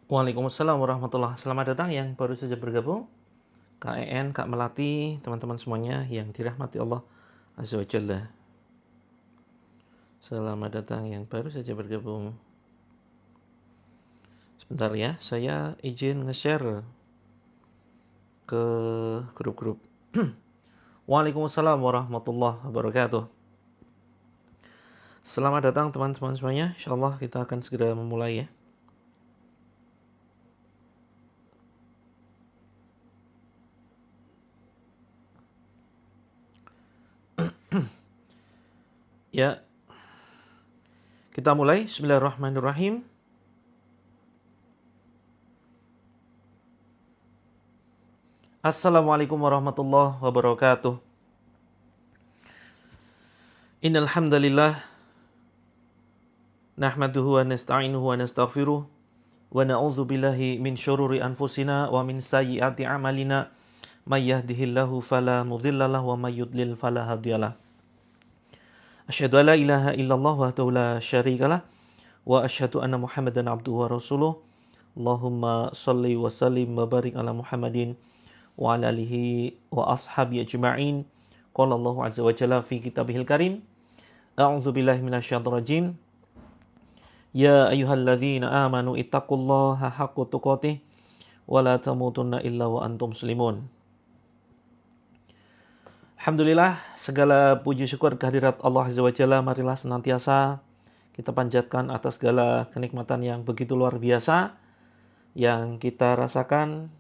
Waalaikumsalam warahmatullahi wabarakatuh. Selamat datang yang baru saja bergabung. Kak EN, Kak Melati, teman-teman semuanya yang dirahmati Allah Azza wa Jalla. Selamat datang yang baru saja bergabung. Sebentar ya, saya izin nge-share ke grup-grup. Waalaikumsalam warahmatullahi wabarakatuh. Selamat datang teman-teman semuanya. Insyaallah kita akan segera memulai ya. Ya, kita mulai. Bismillahirrahmanirrahim. Assalamualaikum warahmatullahi wabarakatuh. Innal hamdalillah nahmaduhu wa nasta'inuhu wa nastaghfiruh wa na'udzu billahi min syururi anfusina wa min sayyiati a'malina may yahdihillahu fala mudhillalah wa may yudlil fala hadiyalah. Asyhadu an la ilaha illallah wahdahu la syarikalah wa asyhadu anna Muhammadan abduhu wa rasuluh. Allahumma shalli wa sallim wa barik ala Muhammadin wa ala alihi wa ashabi ajma'in. Qala Allah azza wa jalla fi kitabihil karim. A'udzu billahi minasyaitonir rajim. Ya ayyuhalladzina amanu ittaqullaha haqqa tuqatih wa la tamutunna illa wa antum muslimun. Alhamdulillah, segala puji syukur kehadirat Allah Azza wa Jalla marilah senantiasa kita panjatkan atas segala kenikmatan yang begitu luar biasa yang kita rasakan,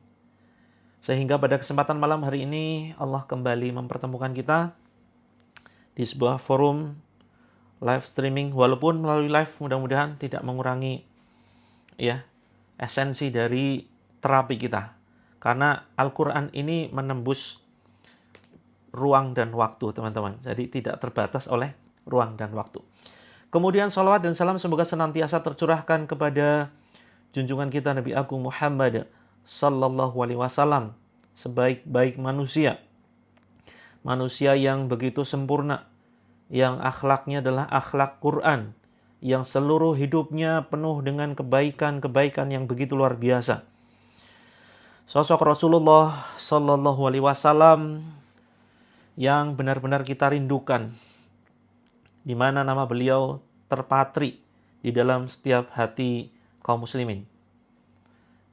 sehingga pada kesempatan malam hari ini Allah kembali mempertemukan kita di sebuah forum live streaming. Walaupun melalui live mudah-mudahan tidak mengurangi ya esensi dari terapi kita, karena Al-Quran ini menembus ruang dan waktu, teman-teman. Jadi tidak terbatas oleh ruang dan waktu. Kemudian salawat dan salam semoga senantiasa tercurahkan kepada junjungan kita Nabi Agung Muhammad sallallahu alaihi wasallam, sebaik-baik manusia. Manusia yang begitu sempurna, yang akhlaknya adalah akhlak Quran, yang seluruh hidupnya penuh dengan kebaikan-kebaikan yang begitu luar biasa. Sosok Rasulullah sallallahu alaihi wasallam yang benar-benar kita rindukan, di mana nama beliau terpatri di dalam setiap hati kaum muslimin.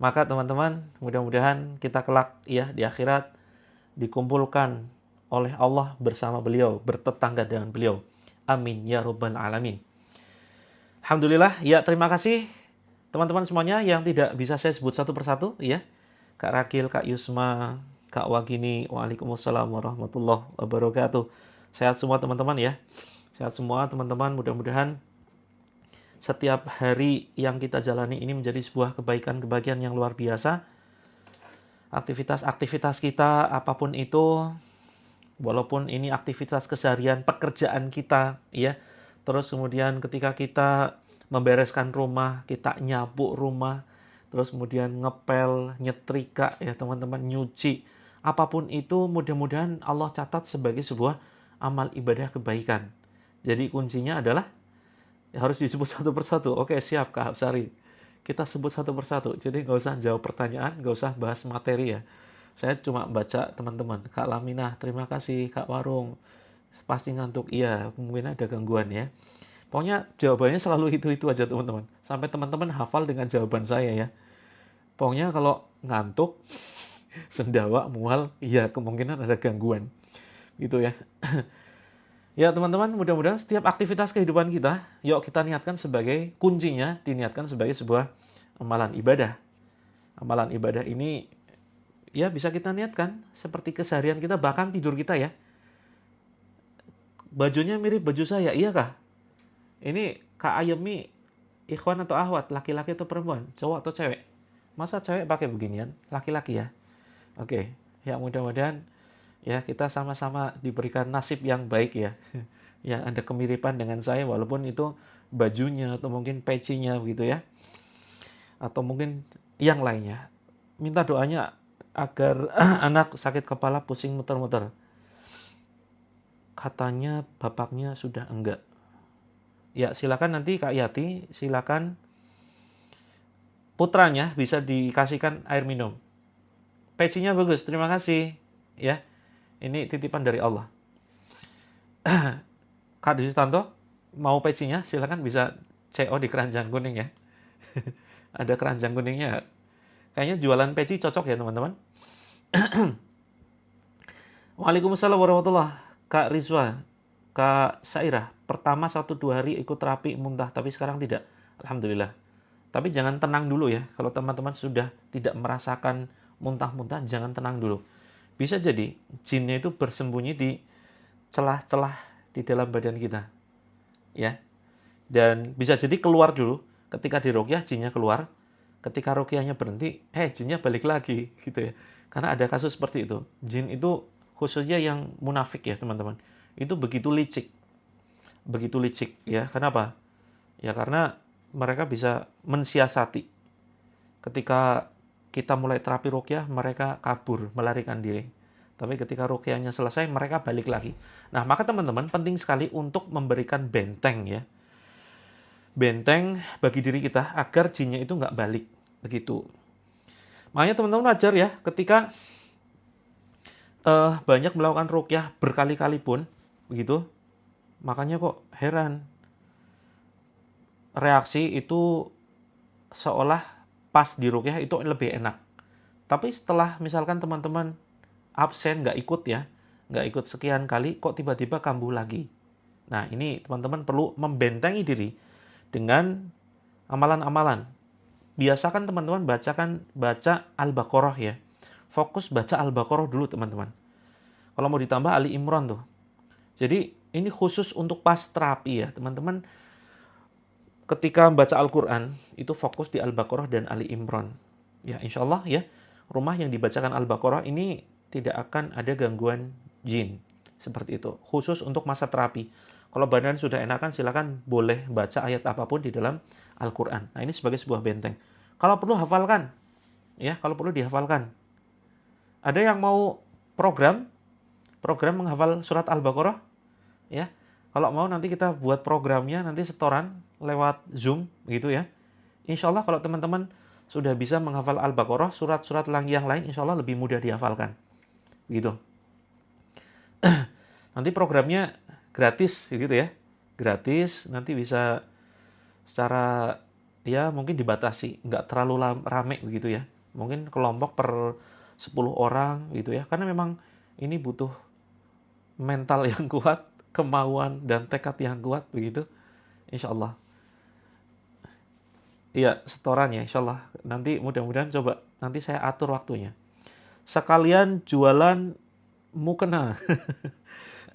Maka teman-teman, mudah-mudahan kita kelak ya di akhirat dikumpulkan oleh Allah bersama beliau, bertetangga dengan beliau. Amin ya rabbal alamin. Alhamdulillah, ya terima kasih teman-teman semuanya yang tidak bisa saya sebut satu persatu ya. Kak Rakil, Kak Yusma, Kak Wagini, waalaikumsalam warahmatullahi wabarakatuh. Sehat semua teman-teman ya. Sehat semua teman-teman, mudah-mudahan setiap hari yang kita jalani ini menjadi sebuah kebaikan-kebaikan yang luar biasa. Aktivitas-aktivitas kita apapun itu, walaupun ini aktivitas keseharian, pekerjaan kita ya. Terus kemudian ketika kita membereskan rumah, kita nyapu rumah, terus kemudian ngepel, nyetrika ya teman-teman, nyuci. Apapun itu mudah-mudahan Allah catat sebagai sebuah amal ibadah kebaikan. Jadi kuncinya adalah ya harus disebut satu persatu. Oke, siap Kak Hapsari. Kita sebut satu persatu. Jadi nggak usah jawab pertanyaan, nggak usah bahas materi ya. Saya cuma baca teman-teman. Kak Laminah, terima kasih. Kak Warung, pasti ngantuk. Iya, mungkin ada gangguan ya. Pokoknya jawabannya selalu itu-itu aja teman-teman. Sampai teman-teman hafal dengan jawaban saya ya. Pokoknya kalau ngantuk, sendawa, mual, iya kemungkinan ada gangguan. Gitu ya. Ya teman-teman, mudah-mudahan setiap aktivitas kehidupan kita, yuk kita niatkan sebagai kuncinya, diniatkan sebagai sebuah amalan ibadah. Amalan ibadah ini ya bisa kita niatkan seperti keseharian kita, bahkan tidur kita ya. Bajunya mirip baju saya, iya kah? Ini Kak Ayemi, ikhwan atau ahwat, laki-laki atau perempuan, cowok atau cewek? Masa cewek pakai beginian? Laki-laki ya? Oke, ya mudah-mudahan ya kita sama-sama diberikan nasib yang baik ya. Yang ada kemiripan dengan saya, walaupun itu bajunya atau mungkin pecinya begitu ya. Atau mungkin yang lainnya. Minta doanya agar anak sakit kepala pusing muter-muter. Katanya bapaknya sudah enggak. Ya silakan nanti Kak Yati, silakan putranya bisa dikasihkan air minum. Pecinya bagus, terima kasih. Ya, ini titipan dari Allah. Kak Sutanto, mau pecinya silakan bisa CO di keranjang kuning ya. Ada keranjang kuningnya. Kayaknya jualan peci cocok ya teman-teman. Waalaikumsalam warahmatullah. Kak Rizwa, Kak Sairah, pertama 1-2 hari ikut terapi muntah, tapi sekarang tidak. Alhamdulillah. Tapi jangan tenang dulu ya. Kalau teman-teman sudah tidak merasakan muntah-muntah, jangan tenang dulu. Bisa jadi jinnya itu bersembunyi di celah-celah di dalam badan kita. Ya. Dan bisa jadi keluar dulu. Ketika diruqyah, jinnya keluar. Ketika ruqyahnya berhenti, jinnya balik lagi gitu ya. Karena ada kasus seperti itu. Jin itu khususnya yang munafik ya teman-teman. Itu begitu licik. Begitu licik ya. Kenapa? Ya karena mereka bisa mensiasati. Ketika kita mulai terapi ruqyah, mereka kabur, melarikan diri. Tapi ketika ruqyahnya selesai, mereka balik lagi. Nah, maka teman-teman penting sekali untuk memberikan benteng ya. Benteng bagi diri kita agar jinnya itu nggak balik. Begitu. Makanya teman-teman wajar ya, ketika banyak melakukan ruqyah berkali-kali pun, begitu. Makanya kok heran. Reaksi itu seolah pas di ruqyah itu lebih enak. Tapi setelah misalkan teman-teman absen, nggak ikut ya, nggak ikut sekian kali, kok tiba-tiba kambuh lagi. Nah, ini teman-teman perlu membentengi diri dengan amalan-amalan. Biasakan teman-teman baca Al-Baqarah ya. Fokus baca Al-Baqarah dulu teman-teman. Kalau mau ditambah Ali Imran tuh. Jadi ini khusus untuk pas terapi ya teman-teman. Ketika membaca Al-Quran, itu fokus di Al-Baqarah dan Ali Imran. Ya, insya Allah ya, rumah yang dibacakan Al-Baqarah ini tidak akan ada gangguan jin. Seperti itu. Khusus untuk masa terapi. Kalau badan sudah enakan, silakan boleh baca ayat apapun di dalam Al-Quran. Nah, ini sebagai sebuah benteng. Kalau perlu hafalkan. Ya, kalau perlu dihafalkan. Ada yang mau program menghafal surat Al-Baqarah? Ya, kalau mau nanti kita buat programnya, nanti setoran lewat Zoom gitu ya. Insya Allah kalau teman-teman sudah bisa menghafal Al-Baqarah, surat-surat yang lain insya Allah lebih mudah dihafalkan. Gitu. Nanti programnya gratis gitu ya. Gratis, nanti bisa secara ya mungkin dibatasi, nggak terlalu rame begitu ya. Mungkin kelompok per 10 orang gitu ya. Karena memang ini butuh mental yang kuat, kemauan dan tekad yang kuat begitu. Insya Allah. Iya, setoran ya insya Allah. Nanti mudah-mudahan coba nanti saya atur waktunya. Sekalian jualan mukena.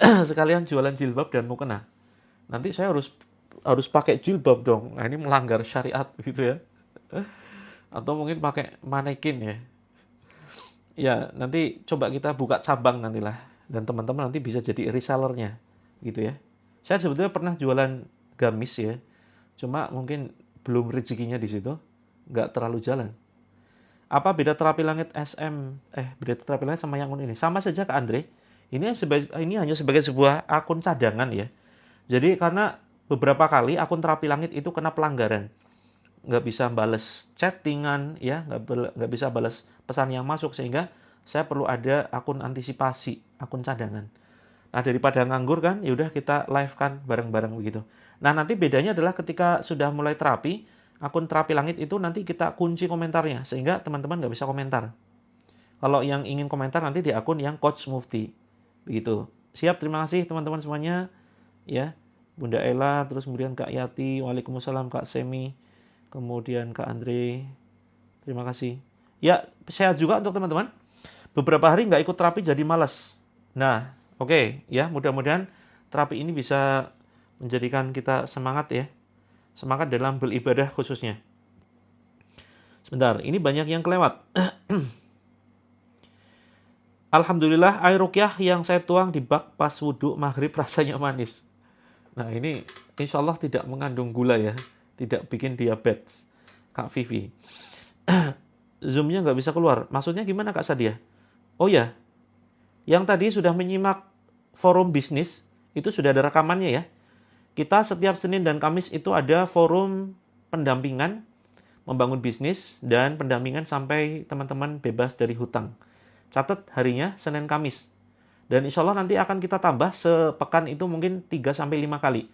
Sekalian jualan jilbab dan mukena. Nanti saya harus pakai jilbab dong. Nah, ini melanggar syariat gitu ya. Atau mungkin pakai manekin ya. Ya, nanti coba kita buka cabang nantilah. Dan teman-teman nanti bisa jadi resellernya gitu ya. Saya sebetulnya pernah jualan gamis ya. Cuma mungkin belum rezekinya di situ, nggak terlalu jalan. Apa beda terapi langit beda terapi langit sama yang ini? Sama saja Kak Andre. Ini hanya sebagai sebuah akun cadangan ya. Jadi karena beberapa kali akun terapi langit itu kena pelanggaran. Nggak bisa balas chattingan ya, nggak bisa balas pesan yang masuk, sehingga saya perlu ada akun antisipasi, akun cadangan. Nah, daripada nganggur kan, yaudah kita live kan bareng-bareng begitu. Nah, nanti bedanya adalah ketika sudah mulai terapi, akun terapi langit itu nanti kita kunci komentarnya, sehingga teman-teman nggak bisa komentar. Kalau yang ingin komentar nanti di akun yang Coach Mufti. Begitu. Siap, terima kasih teman-teman semuanya. Ya, Bunda Ella, terus kemudian Kak Yati, waalaikumsalam Kak Semi, kemudian Kak Andre, terima kasih. Ya, sehat juga untuk teman-teman. Beberapa hari nggak ikut terapi jadi malas. Nah, oke, ya mudah-mudahan terapi ini bisa menjadikan kita semangat ya. Semangat dalam beribadah khususnya. Sebentar, ini banyak yang kelewat. Alhamdulillah air ruqyah yang saya tuang di bak pas wudhu maghrib rasanya manis. Nah, ini insya Allah tidak mengandung gula ya. Tidak bikin diabetes. Kak Vivi. Zoom-nya nggak bisa keluar. Maksudnya gimana Kak Sadia? Oh ya, yang tadi sudah menyimak forum bisnis, itu sudah ada rekamannya ya. Kita setiap Senin dan Kamis itu ada forum pendampingan membangun bisnis, dan pendampingan sampai teman-teman bebas dari hutang. Catat harinya Senin Kamis. Dan insya Allah nanti akan kita tambah sepekan itu mungkin 3-5 kali.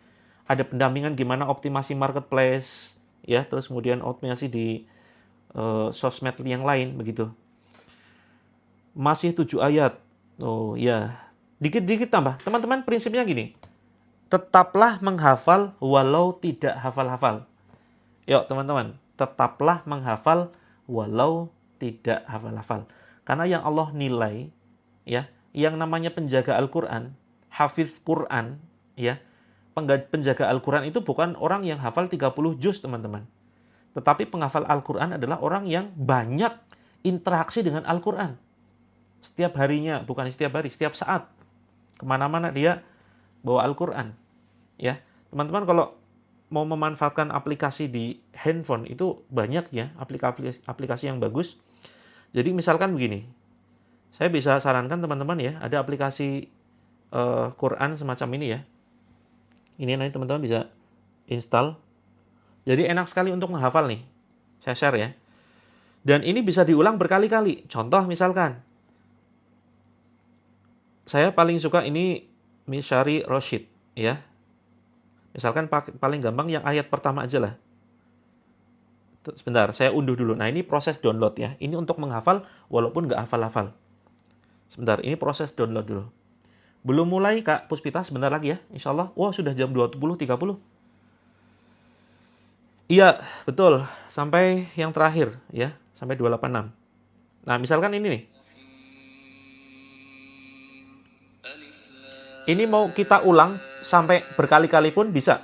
Ada pendampingan gimana optimasi marketplace, ya, terus kemudian optimasi di sosmed yang lain, begitu. Masih 7 ayat. Oh ya, dikit-dikit tambah. Teman-teman, prinsipnya gini. Tetaplah menghafal walau tidak hafal-hafal. Yuk teman-teman, tetaplah menghafal walau tidak hafal-hafal. Karena yang Allah nilai, ya, yang namanya penjaga Al-Quran, hafiz Quran, ya, penjaga Al-Quran itu bukan orang yang hafal 30 juz, teman-teman. Tetapi penghafal Al-Quran adalah orang yang banyak interaksi dengan Al-Quran. Setiap harinya, bukan setiap hari, setiap saat. Kemana-mana dia bawa Al-Quran. Ya, teman-teman kalau mau memanfaatkan aplikasi di handphone itu banyak ya, aplikasi yang bagus. Jadi misalkan begini, saya bisa sarankan teman-teman ya, ada aplikasi Quran semacam ini ya. Ini nanti teman-teman bisa install. Jadi enak sekali untuk menghafal nih. Saya share ya. Dan ini bisa diulang berkali-kali. Contoh misalkan, saya paling suka ini Mishari Roshid ya. Misalkan paling gampang yang ayat pertama aja lah. Sebentar, saya unduh dulu. Nah, ini proses download ya. Ini untuk menghafal walaupun nggak hafal-hafal. Sebentar, ini proses download dulu. Belum mulai Kak Puspita, sebentar lagi ya. Insya Allah. Wah, sudah jam 20.30. Iya, betul. Sampai yang terakhir ya. Sampai 286. Nah, misalkan ini nih. Ini mau kita ulang sampai berkali-kali pun bisa.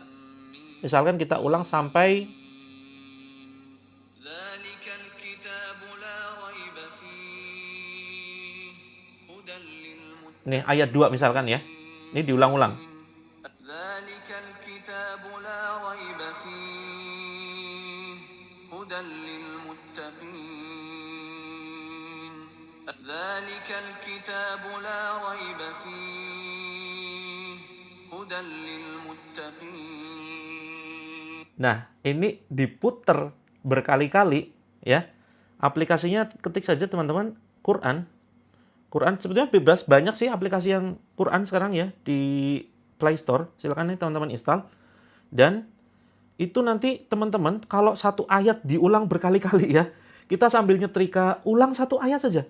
Misalkan kita ulang sampai nih ayat 2 misalkan ya. Ini diulang-ulang. Nah, ini diputer berkali-kali ya. Aplikasinya ketik saja teman-teman Quran. Quran sebetulnya bebas, banyak sih aplikasi yang Quran sekarang ya di Play Store. Silakan nih teman-teman install. Dan itu nanti teman-teman kalau satu ayat diulang berkali-kali ya. Kita sambil nyetrika ulang satu ayat saja.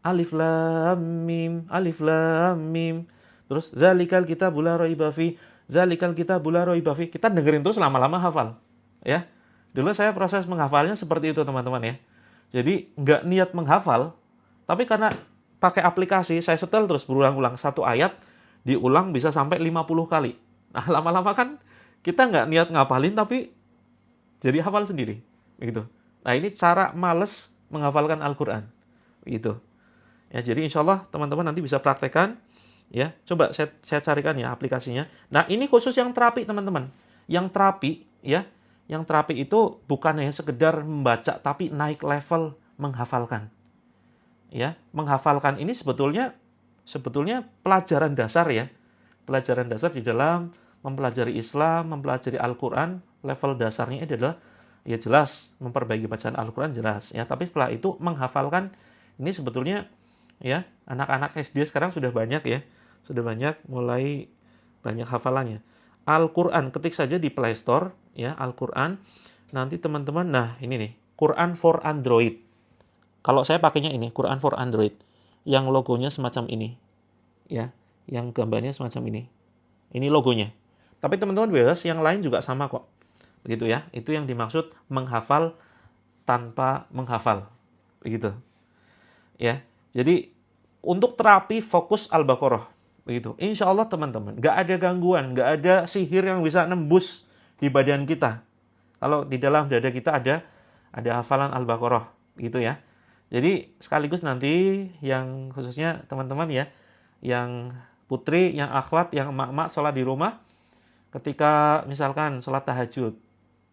Alif lam mim, alif lam mim. Terus zalikal kitabul la raiba fi, zalikal kitabul la raiba fi. Kita dengerin terus lama-lama hafal. Ya. Dulu saya proses menghafalnya seperti itu teman-teman ya. Jadi nggak niat menghafal, tapi karena pakai aplikasi saya setel terus berulang-ulang satu ayat diulang bisa sampai 50 kali. Nah, lama-lama kan kita nggak niat ngapalin tapi jadi hafal sendiri. Begitu. Nah, ini cara males menghafalkan Al-Quran. Begitu. Ya, jadi insya Allah teman-teman nanti bisa praktekkan. Ya, coba saya carikan ya aplikasinya. Nah, ini khusus yang terapi teman-teman. Yang terapi ya, yang terapi itu bukan hanya sekedar membaca tapi naik level menghafalkan. Ya, menghafalkan ini sebetulnya pelajaran dasar ya. Pelajaran dasar di dalam mempelajari Islam, mempelajari Al-Quran, level dasarnya adalah ya jelas memperbaiki bacaan Al-Quran jelas ya. Tapi setelah itu menghafalkan ini sebetulnya ya anak-anak SD sekarang sudah banyak ya. Sudah banyak mulai banyak hafalannya. Al-Quran ketik saja di Play Store ya, Al-Quran. Nanti teman-teman, nah ini nih, Quran for Android. Kalau saya pakainya ini, Quran for Android. Yang logonya semacam ini. Ya, yang gambarnya semacam ini. Ini logonya. Tapi teman-teman bebas, yang lain juga sama kok. Begitu ya. Itu yang dimaksud menghafal tanpa menghafal. Begitu. Ya. Jadi, untuk terapi fokus Al-Baqarah. Begitu. Insya Allah teman-teman, nggak ada gangguan, nggak ada sihir yang bisa nembus di badan kita. Kalau di dalam dada kita ada hafalan Al-Baqarah. Gitu ya. Jadi sekaligus nanti yang khususnya teman-teman ya, yang putri, yang akhwat, yang emak-emak sholat di rumah, ketika misalkan sholat tahajud,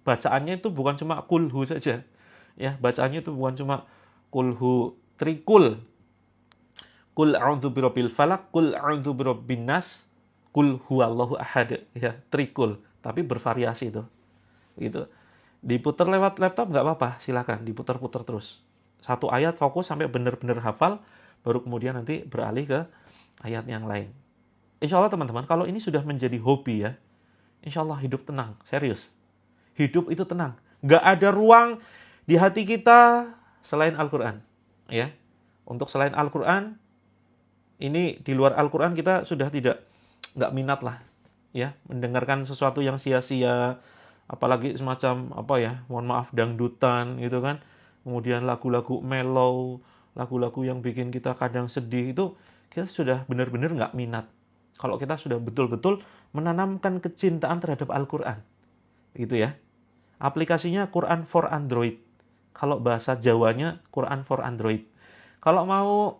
bacaannya itu bukan cuma kulhu saja. Ya, bacaannya itu bukan cuma kulhu trikul. Kul a'udzu birabbil falaq, kul a'udzu birabbin nas, kul huwallahu ahad. Ya, trikul, tapi bervariasi itu. Gitu. Diputar lewat laptop nggak apa-apa, silahkan diputar-putar terus. Satu ayat fokus sampai benar-benar hafal, baru kemudian nanti beralih ke ayat yang lain. Insya Allah teman-teman, kalau ini sudah menjadi hobi ya, insya Allah hidup tenang, serius. Hidup itu tenang. Nggak ada ruang di hati kita selain Al-Quran. Ya. Untuk selain Al-Quran, ini di luar Al-Quran kita sudah nggak minat lah. Ya, mendengarkan sesuatu yang sia-sia, apalagi semacam apa ya, mohon maaf dangdutan gitu kan. Kemudian lagu-lagu mellow, lagu-lagu yang bikin kita kadang sedih, itu kita sudah benar-benar nggak minat. Kalau kita sudah betul-betul menanamkan kecintaan terhadap Al-Quran. Gitu ya. Aplikasinya Quran for Android. Kalau bahasa Jawanya Quran for Android. Kalau mau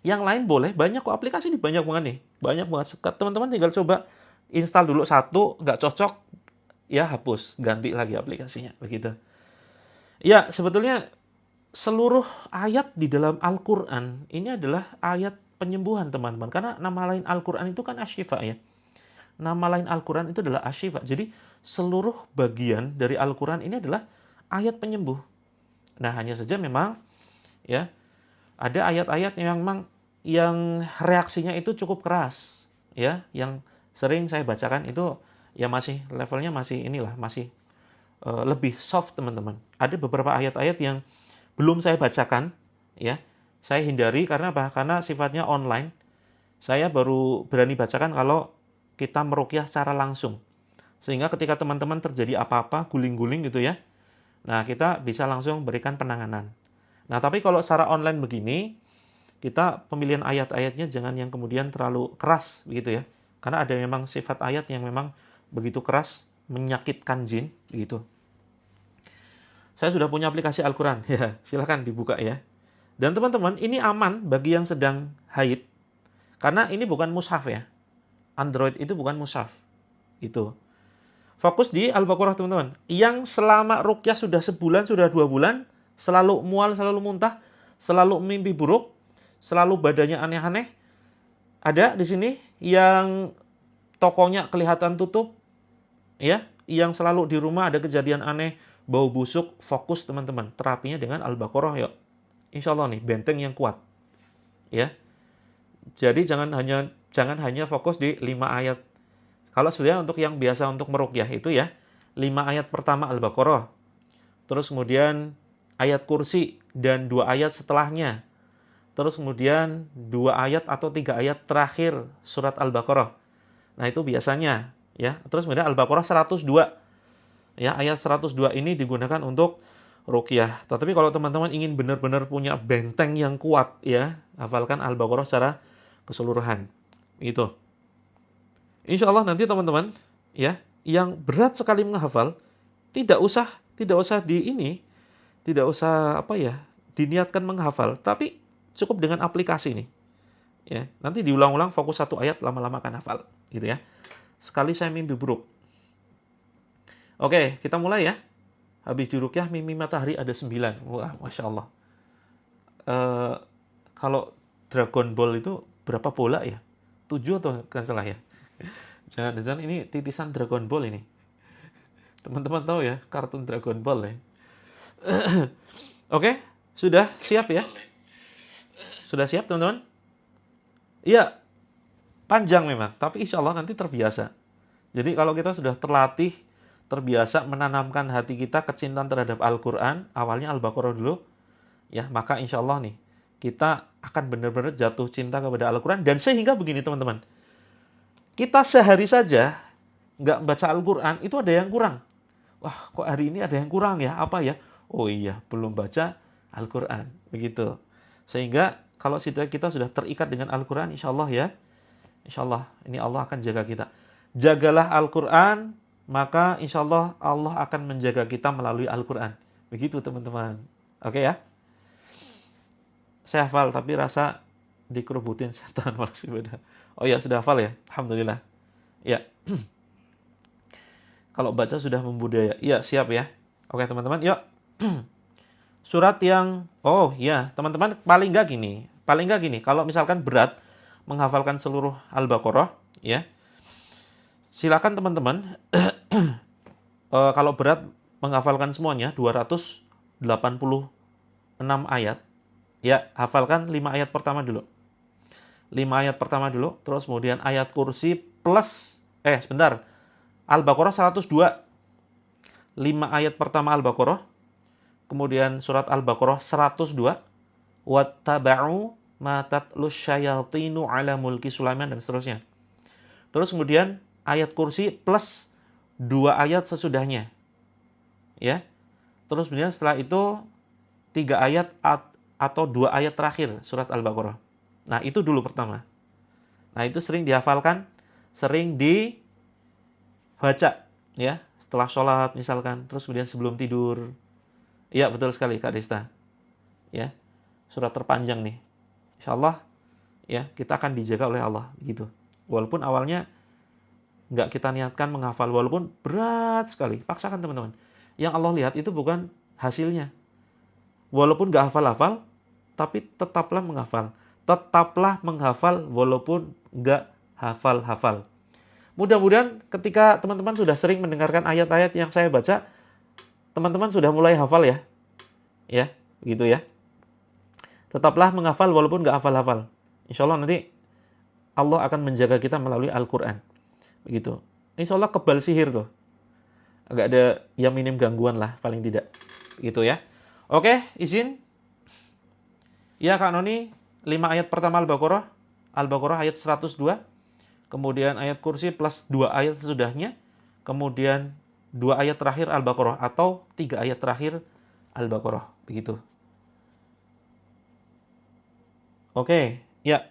yang lain boleh, banyak kok aplikasi ini, banyak banget nih. Banyak banget. Teman-teman tinggal coba install dulu satu, nggak cocok, ya hapus, ganti lagi aplikasinya. Begitu. Ya, sebetulnya seluruh ayat di dalam Al-Quran ini adalah ayat penyembuhan, teman-teman. Karena nama lain Al-Quran itu kan Asy-Syifa ya. Nama lain Al-Quran itu adalah Asy-Syifa. Jadi seluruh bagian dari Al-Quran ini adalah ayat penyembuh. Nah, hanya saja memang ya ada ayat-ayat yang memang yang reaksinya itu cukup keras, ya. Yang sering saya bacakan itu ya masih levelnya masih inilah, masih lebih soft, teman-teman. Ada beberapa ayat-ayat yang belum saya bacakan, ya. Saya hindari karena apa? Karena sifatnya online. Saya baru berani bacakan kalau kita meruqyah secara langsung. Sehingga ketika teman-teman terjadi apa-apa, guling-guling gitu ya, nah kita bisa langsung berikan penanganan. Nah, tapi kalau secara online begini, kita pemilihan ayat-ayatnya jangan yang kemudian terlalu keras begitu ya. Karena ada memang sifat ayat yang memang begitu keras, menyakitkan jin, begitu. Saya sudah punya aplikasi Al-Quran, ya silahkan dibuka ya. Dan teman-teman, ini aman bagi yang sedang haid, karena ini bukan mushaf ya. Android itu bukan mushaf. Itu. Fokus di Al-Baqarah, teman-teman. Yang selama ruqyah sudah sebulan, sudah 2 bulan, selalu mual, selalu muntah, selalu mimpi buruk, selalu badannya aneh-aneh. Ada di sini yang tokonya kelihatan tutup, ya, yang selalu di rumah ada kejadian aneh, bau busuk, fokus teman-teman. Terapinya dengan Al-Baqarah yuk. Insya Allah nih, benteng yang kuat. Ya. Jadi jangan hanya fokus di 5 ayat. Kalau sebenarnya untuk yang biasa untuk meruqyah itu ya, 5 ayat pertama Al-Baqarah. Terus kemudian ayat kursi dan 2 ayat setelahnya. Terus kemudian 2 ayat atau 3 ayat terakhir surat Al-Baqarah. Nah, itu biasanya ya. Terus kemudian Al-Baqarah 102. Ya, ayat 102 ini digunakan untuk ruqyah. Tetapi kalau teman-teman ingin benar-benar punya benteng yang kuat ya, hafalkan Al-Baqarah secara keseluruhan. Itu. Insya Allah nanti teman-teman ya, yang berat sekali menghafal tidak usah diniatkan menghafal, tapi cukup dengan aplikasi nih. Ya, nanti diulang-ulang, fokus 1 ayat, lama-lama akan hafal, gitu ya. Sekali saya mimpi buruk. Oke, kita mulai ya. Habis diruqyah mimpi matahari ada 9. Wah, Masya Allah. Kalau Dragon Ball itu berapa bola ya? 7 atau kan salah ya? Jangan-jangan ini titisan Dragon Ball ini. Teman-teman tahu ya, kartun Dragon Ball ya. Oke, sudah siap ya? Sudah siap teman-teman? Iya, panjang memang, tapi insya Allah nanti terbiasa. Jadi kalau kita sudah terlatih, terbiasa menanamkan hati kita kecintaan terhadap Al-Quran, awalnya Al-Baqarah dulu, ya maka insya Allah nih, kita akan benar-benar jatuh cinta kepada Al-Quran. Dan sehingga begini teman-teman, kita sehari saja nggak baca Al-Quran, itu ada yang kurang. Wah, kok hari ini ada yang kurang ya? Apa ya? Oh iya, belum baca Al-Quran. Begitu. Sehingga kalau kita sudah terikat dengan Al-Quran, insya Allah ya, insya Allah ini Allah akan jaga kita. Jagalah Al-Quran, maka insya Allah Allah akan menjaga kita melalui Al-Quran. Begitu teman-teman. Oke ya? Saya hafal, tapi rasa dikerubutin setan masih beda. Oh ya, sudah hafal ya? Alhamdulillah. Ya. Kalau baca sudah membudaya. Iya, siap ya. Oke teman-teman, yuk. Surat yang, oh ya teman-teman, paling nggak gini. Kalau misalkan berat menghafalkan seluruh Al-Baqarah, ya. Silakan teman-teman. Kalau berat menghafalkan semuanya 286 ayat. Ya, hafalkan 5 ayat pertama dulu. 5 ayat pertama dulu, terus kemudian ayat kursi plus sebentar. Al-Baqarah 102. 5 ayat pertama Al-Baqarah, kemudian surat Al-Baqarah 102, wattaba'u ma tatlus syayatinu ala mulki Sulaiman, dan seterusnya. Terus kemudian ayat kursi plus 2 ayat sesudahnya. Ya. Terus kemudian setelah itu 3 ayat atau 2 ayat terakhir surat Al-Baqarah. Nah, itu dulu pertama. Nah, itu sering dihafalkan, sering dibaca ya, setelah sholat misalkan, terus kemudian sebelum tidur. Iya, betul sekali Kak Desta. Ya. Surat terpanjang nih. Insyaallah ya, kita akan dijaga oleh Allah gitu. Walaupun awalnya nggak kita niatkan menghafal, walaupun berat sekali, paksakan teman-teman. Yang Allah lihat itu bukan hasilnya. Walaupun nggak hafal-hafal, tapi tetaplah menghafal. Tetaplah menghafal walaupun nggak hafal-hafal. Mudah-mudahan ketika teman-teman sudah sering mendengarkan ayat-ayat yang saya baca, teman-teman sudah mulai hafal ya. Ya, gitu ya. Tetaplah menghafal walaupun nggak hafal-hafal. Insya Allah nanti Allah akan menjaga kita melalui Al-Quran. Begitu. Insya Allah kebal sihir tuh. Agak ada yang minim gangguan lah, paling tidak. Gitu ya. Oke, izin. Ya Kak Noni, 5 ayat pertama Al-Baqarah. Al-Baqarah ayat 102. Kemudian ayat kursi plus 2 ayat sesudahnya. Kemudian 2 ayat terakhir Al-Baqarah atau 3 ayat terakhir Al-Baqarah. Begitu. Oke, ya.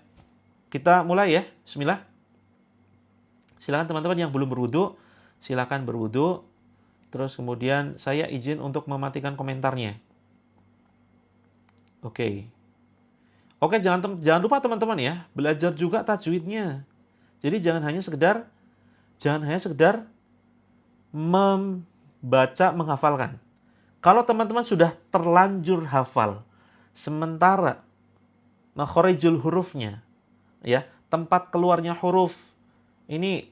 Kita mulai ya. Bismillah. Silakan teman-teman yang belum berwudu, silakan berwudu. Terus kemudian saya izin untuk mematikan komentarnya. Oke. Oke, jangan lupa teman-teman ya, belajar juga tajwidnya. Jadi jangan hanya sekedar membaca, menghafalkan. Kalau teman-teman sudah terlanjur hafal, sementara makhorijul hurufnya, ya, tempat keluarnya huruf, ini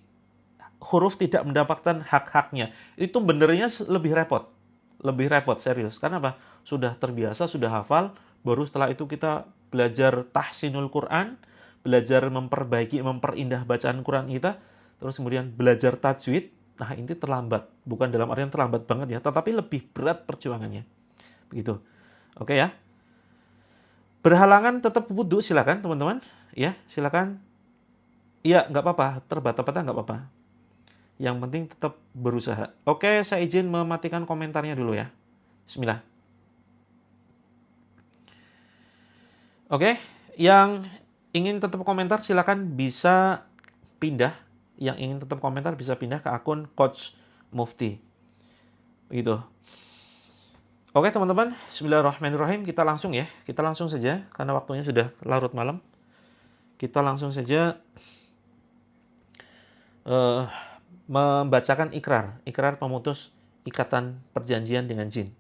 huruf tidak mendapatkan hak-haknya, itu benernya lebih repot. Lebih repot, serius. Karena apa? Sudah terbiasa, sudah hafal, baru setelah itu kita belajar tahsinul Quran, belajar memperbaiki, memperindah bacaan Quran kita, terus kemudian belajar tajwid. Nah, ini terlambat. Bukan dalam artian terlambat banget ya, tetapi lebih berat perjuangannya. Begitu. Oke ya. Berhalangan tetap wudu, silakan teman-teman. Ya, silakan. Iya, nggak apa-apa. Terbata-bata nggak apa-apa. Yang penting tetap berusaha. Oke, saya izin mematikan komentarnya dulu ya. Bismillah. Oke, yang ingin tetap komentar silakan bisa pindah. Yang ingin tetap komentar bisa pindah ke akun Coach Mufti. Begitu. Oke teman-teman, bismillahirrahmanirrahim. Kita langsung ya. Kita langsung saja karena waktunya sudah larut malam. Kita langsung saja membacakan ikrar pemutus ikatan perjanjian dengan jin.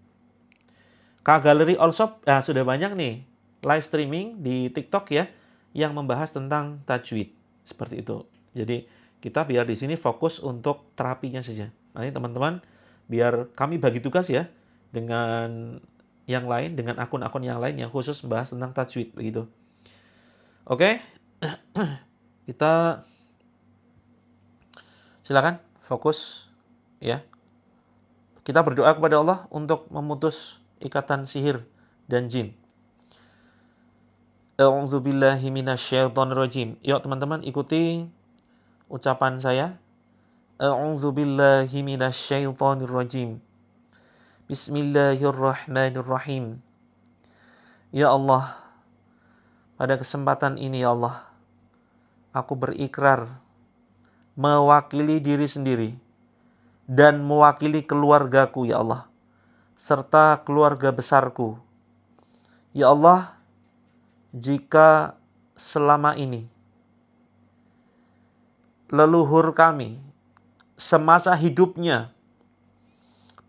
Kak Galeri Allshop sudah banyak nih live streaming di TikTok ya yang membahas tentang tajwid seperti itu. Jadi kita biar di sini fokus untuk terapinya saja. Nanti teman-teman biar kami bagi tugas ya dengan yang lain, dengan akun-akun yang lain yang khusus membahas tentang tajwid begitu. Oke. Kita silakan fokus ya. Kita berdoa kepada Allah untuk memutus ikatan sihir dan jin. A'udzubillahi minasyaitonirrajim. Yuk teman-teman ikuti ucapan saya. A'udzubillahi minasyaitonirrajim. Bismillahirrahmanirrahim. Ya Allah, pada kesempatan ini ya Allah, aku berikrar mewakili diri sendiri dan mewakili keluargaku ya Allah, serta keluarga besarku. Ya Allah, jika selama ini leluhur kami semasa hidupnya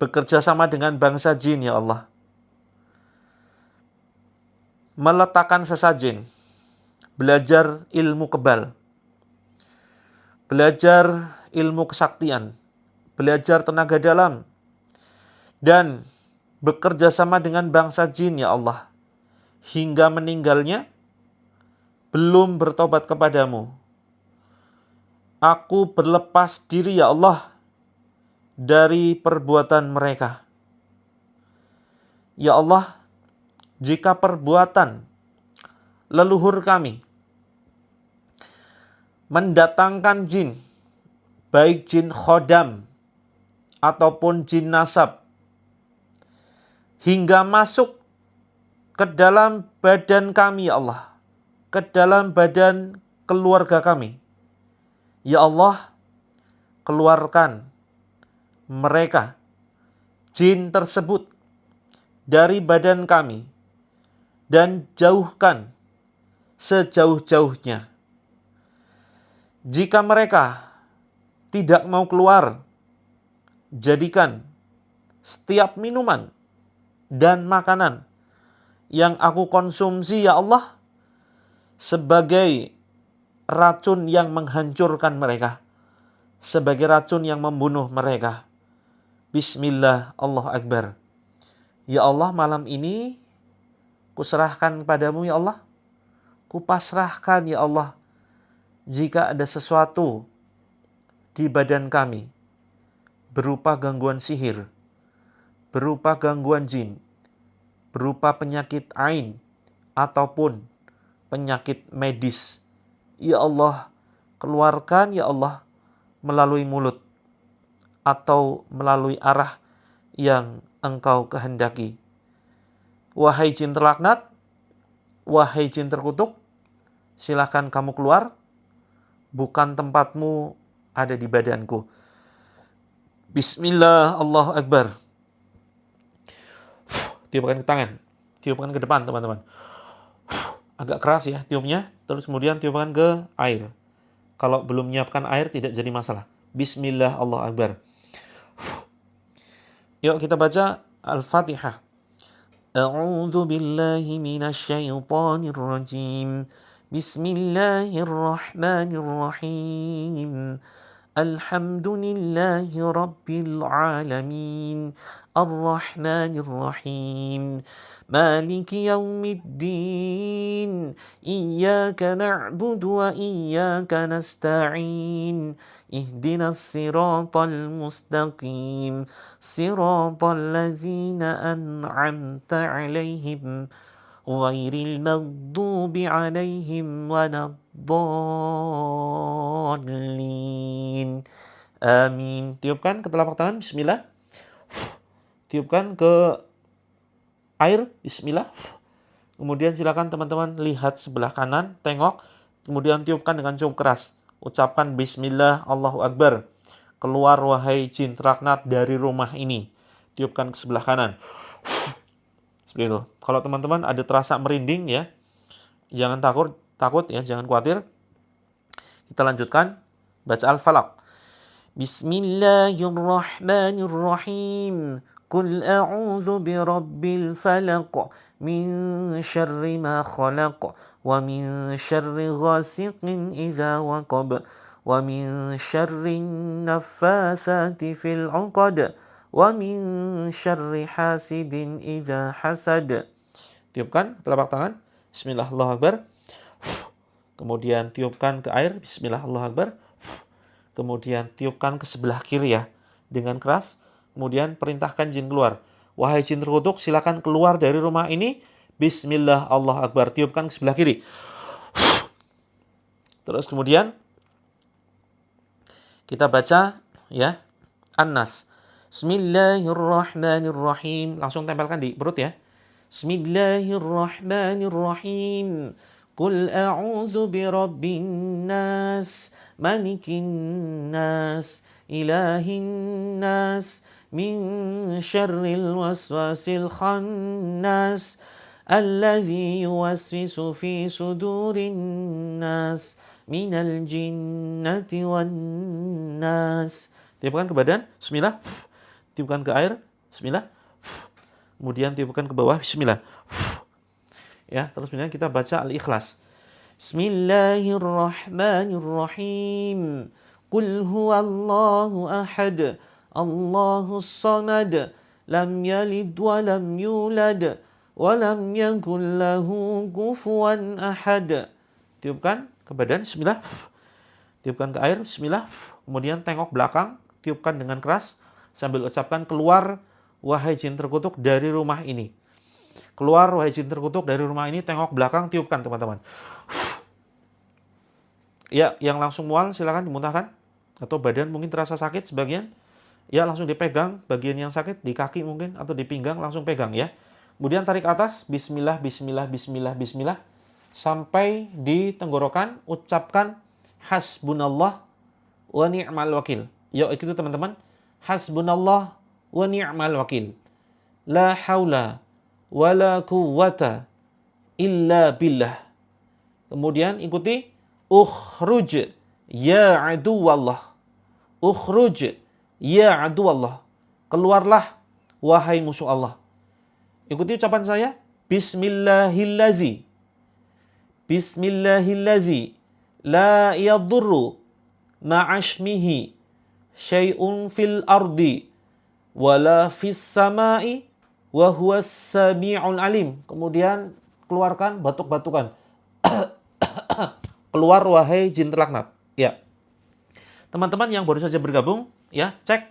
bekerja sama dengan bangsa jin ya Allah, meletakkan sesajen, belajar ilmu kebal, belajar ilmu kesaktian, belajar tenaga dalam, dan bekerja sama dengan bangsa jin, ya Allah, hingga meninggalnya belum bertobat kepadamu. Aku berlepas diri, ya Allah, dari perbuatan mereka. Ya Allah, jika perbuatan leluhur kami mendatangkan jin, baik jin khodam ataupun jin nasab, hingga masuk ke dalam badan kami, ya Allah, ke dalam badan keluarga kami. Ya Allah, keluarkan mereka, jin tersebut, dari badan kami dan jauhkan sejauh-jauhnya. Jika mereka tidak mau keluar, jadikan setiap minuman dan makanan yang aku konsumsi, ya Allah, sebagai racun yang menghancurkan mereka, sebagai racun yang membunuh mereka. Bismillah, Allahu Akbar. Ya Allah, malam ini kuserahkan padamu, ya Allah. Kupasrahkan, ya Allah, jika ada sesuatu di badan kami berupa gangguan sihir, berupa gangguan jin, berupa penyakit ain ataupun penyakit medis, ya Allah, keluarkan, ya Allah, melalui mulut atau melalui arah yang Engkau kehendaki. Wahai jin terlaknat, wahai jin terkutuk, silakan kamu keluar, bukan tempatmu ada di badanku. Bismillah, Allahu Akbar. Tiupkan ke tangan, tiupkan ke depan, teman-teman. Agak keras ya tiupnya, terus kemudian tiupkan ke air. Kalau belum menyiapkan air tidak jadi masalah. Bismillah, Allahu Akbar. Yuk kita baca Al-Fatihah. A'udzu billahi minasy syaithanir rajim. Bismillahirrahmanirrahim. Alhamdulillahi rabbil alamin. Ar-Rahmanir Rahim. Maliki yaumiddin. Iyyaka na'budu wa iyyaka nasta'in. Ihdinas siratal mustaqim. Siratal ladzina an'amta 'alaihim ghairil maghdubi 'alaihim waladdallin. Amin. Tiupkan ke telapak tangan, bismillah. Tiupkan ke air, bismillah. Kemudian silakan teman-teman lihat sebelah kanan, tengok, kemudian tiupkan dengan cukup keras. Ucapkan bismillah, Allahu Akbar. Keluar wahai jin terlaknat dari rumah ini. Tiupkan ke sebelah kanan. Seperti itu. Kalau teman-teman ada terasa merinding ya, jangan takut ya, jangan khawatir. Kita lanjutkan baca Al-Falaq. Bismillahirrahmanirrahim. Qul a'udzu birabbil falaq min syarri ma khalaq wa min syarri ghasiqin idza waqab wa min syarri naffatsati fil 'uqad wa min syarri hasidin idza hasad. Tiupkan telapak tangan, bismillah, Allahu Akbar. Kemudian tiupkan ke air, bismillah, Allahu Akbar. Kemudian tiupkan ke sebelah kiri ya, dengan keras. Kemudian perintahkan jin keluar. Wahai jin terkutuk, silakan keluar dari rumah ini. Bismillah, Allahu Akbar. Tiupkan ke sebelah kiri. Terus kemudian kita baca ya An-Nas. Bismillahirrahmanirrahim. Langsung tempelkan di perut ya. Bismillahirrahmanirrahim. Qul a'udzu birabbin nas, malikin nas, ilahin nas, min syarril waswasil khannas, alladzi yuwaswisu fi sudurin nas, minal jinnati wan nas. Tiupkan ke badan, bismillah. Tiupkan ke air, bismillah. Kemudian tiupkan ke bawah, bismillah. Ya, terus kemudian kita baca Al-Ikhlas. Bismillahirrahmanirrahim. Qul huwallahu ahad, Allahus samad, lam yalid wa lam yulad wa lam yakul lahu kufuwan ahad. Tiupkan ke badan, bismillah. Tiupkan ke air, bismillah. Kemudian tengok belakang, tiupkan dengan keras sambil ucapkan, keluar wahai jin terkutuk dari rumah ini. Keluar wahai jin terkutuk dari rumah ini, tengok belakang, tiupkan teman-teman. Ya, yang langsung mual silakan dimuntahkan. Atau badan mungkin terasa sakit sebagian, ya langsung dipegang bagian yang sakit, di kaki mungkin atau di pinggang, langsung pegang ya. Kemudian tarik atas, bismillah, bismillah, bismillah, bismillah. Sampai di tenggorokan, ucapkan hasbunallah wa ni'mal wakil. Yuk itu teman-teman. Hasbunallah wa ni'mal wakil. La haula wa la quwwata illa billah. Kemudian ikuti ukhruj ya aduwallah. Ukhruj ya aduwallah. Keluarlah wahai musuh Allah. Ikuti ucapan saya. Bismillahilladzi. Bismillahilladzi la yadurru ma'ashmihi syai'un fil ardi wala fis sama'i wa huwas sami'ul alim. Kemudian keluarkan batuk-batukan. Keluar wahai jin terlaknat. Ya. Teman-teman yang baru saja bergabung, ya, cek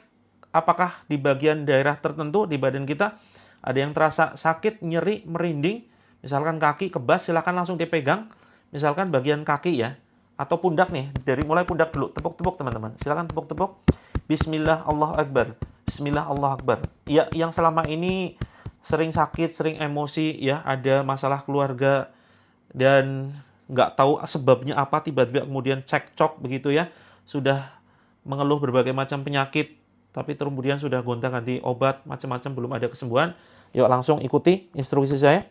apakah di bagian daerah tertentu di badan kita ada yang terasa sakit, nyeri, merinding. Misalkan kaki kebas, silakan langsung dipegang. Misalkan bagian kaki ya, atau pundak nih, dari mulai pundak dulu, tepuk-tepuk teman-teman. Silakan tepuk-tepuk. Bismillah, Allahu Akbar. Bismillah, Allahu Akbar. Ya, yang selama ini sering sakit, sering emosi, ya, ada masalah keluarga dan nggak tahu sebabnya apa, tiba-tiba kemudian cekcok begitu ya, sudah mengeluh berbagai macam penyakit, tapi kemudian sudah gonta-ganti obat, macam-macam belum ada kesembuhan. Yuk langsung ikuti instruksi saya.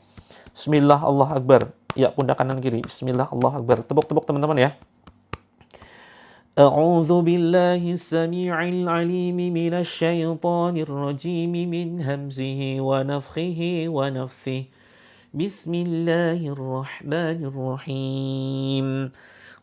Bismillah, Allahu Akbar. Ya, pundak kanan kiri. Bismillah, Allahu Akbar. Tepuk-tepuk teman-teman ya. A'udzu billahi as-sami'il 'alim minasy syaithanir rajim min hamzihi wa nafthihi wa nafthihi. Bismillahirrahmanirrahim.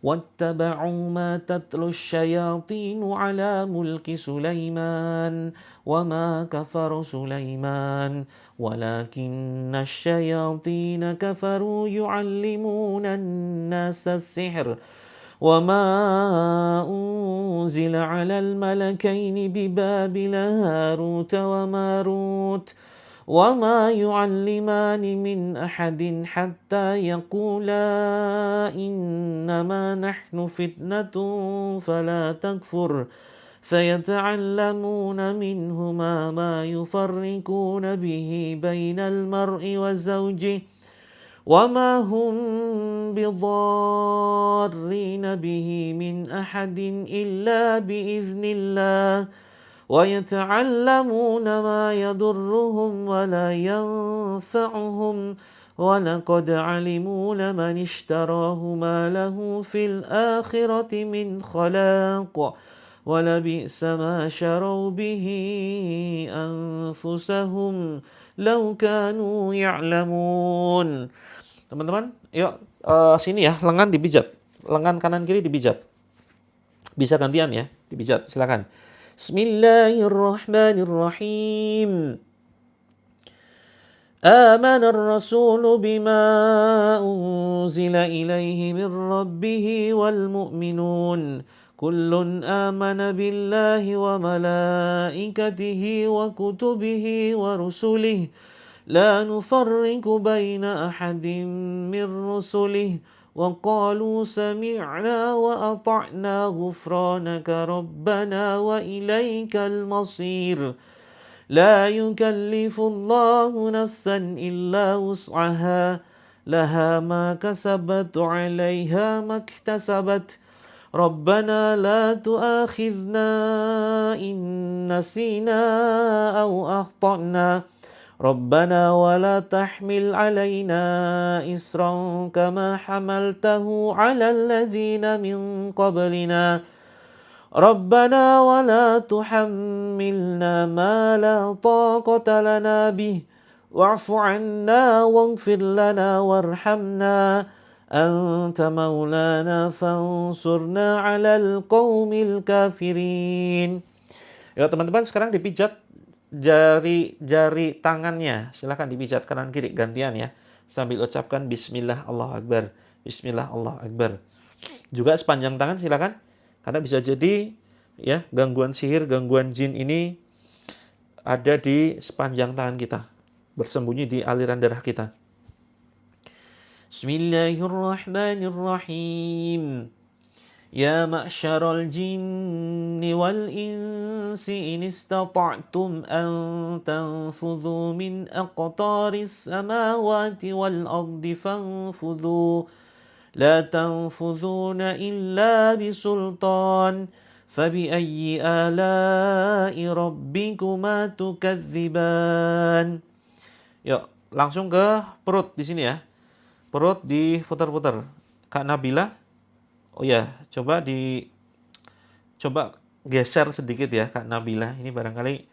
واتبعوا ما تتلو الشياطين على ملك سليمان وما كفر سليمان ولكن الشياطين كفروا يعلمون الناس السحر وما أنزل على الملكين ببابل هاروت وماروت وما يعلمان من أحد حتى يقولا إنما نحن فتنة فلا تكفر فيتعلمون منهما ما يفرقون به بين المرء وزوجه وما هم بضارين به من أحد إلا بإذن الله ويتعلمون ما يضرهم ولا ينفعهم ولقد علموا لمن اشتراه ما له في الآخرة من خلاق ولبئس ما شروا به أنفسهم لو كانوا يعلمون. Teman-teman, yuk sini ya, lengan dipijat, lengan kanan kiri dipijat. Bisa gantian ya, dipijat, silakan. Bismillahirrahmanirrahim. آمن الرسول بما أنزل إليه من ربه والمؤمنون كل آمن بالله وملائكته وكتبه ورسله لا نفرق بين أحد من رسله وقالوا سمعنا وأطعنا غفرانك ربنا وإليك المصير لا يكلف الله نفسا إلا وسعها لها ما كسبت عليها ما اكتسبت ربنا لا تؤاخذنا إن نسينا أو أخطأنا ربنا ولا تحمل علينا إصرا كما حملته على الذين من قبلنا ربنا ولا تحملنا ما لا طاقة لنا به واعف عنا واغفر لنا وارحمنا أنت مولانا فانصرنا على القوم الكافرين. Ya teman-teman, sekarang dipijat jari tangannya silakan dipijat kanan kiri gantian ya, sambil ucapkan Bismillah Allahu Akbar, Bismillah Allahu Akbar. Juga sepanjang tangan silakan, karena bisa jadi ya gangguan sihir, gangguan jin ini ada di sepanjang tangan kita, bersembunyi di aliran darah kita. Bismillahirrahmanirrahim. Ya ma'syaral jinni wal insi in istata'tum an tanfudhu min aqtaris samawati wal ardi fanfudhu la tanfudhuna illa bisultan fabi'ayyi ala'i rabbikuma tukadziban. Yuk, langsung ke perut di sini ya. Perut diputar-putar. Kak Nabila, oh ya, coba geser sedikit ya Kak Nabila. Ini barangkali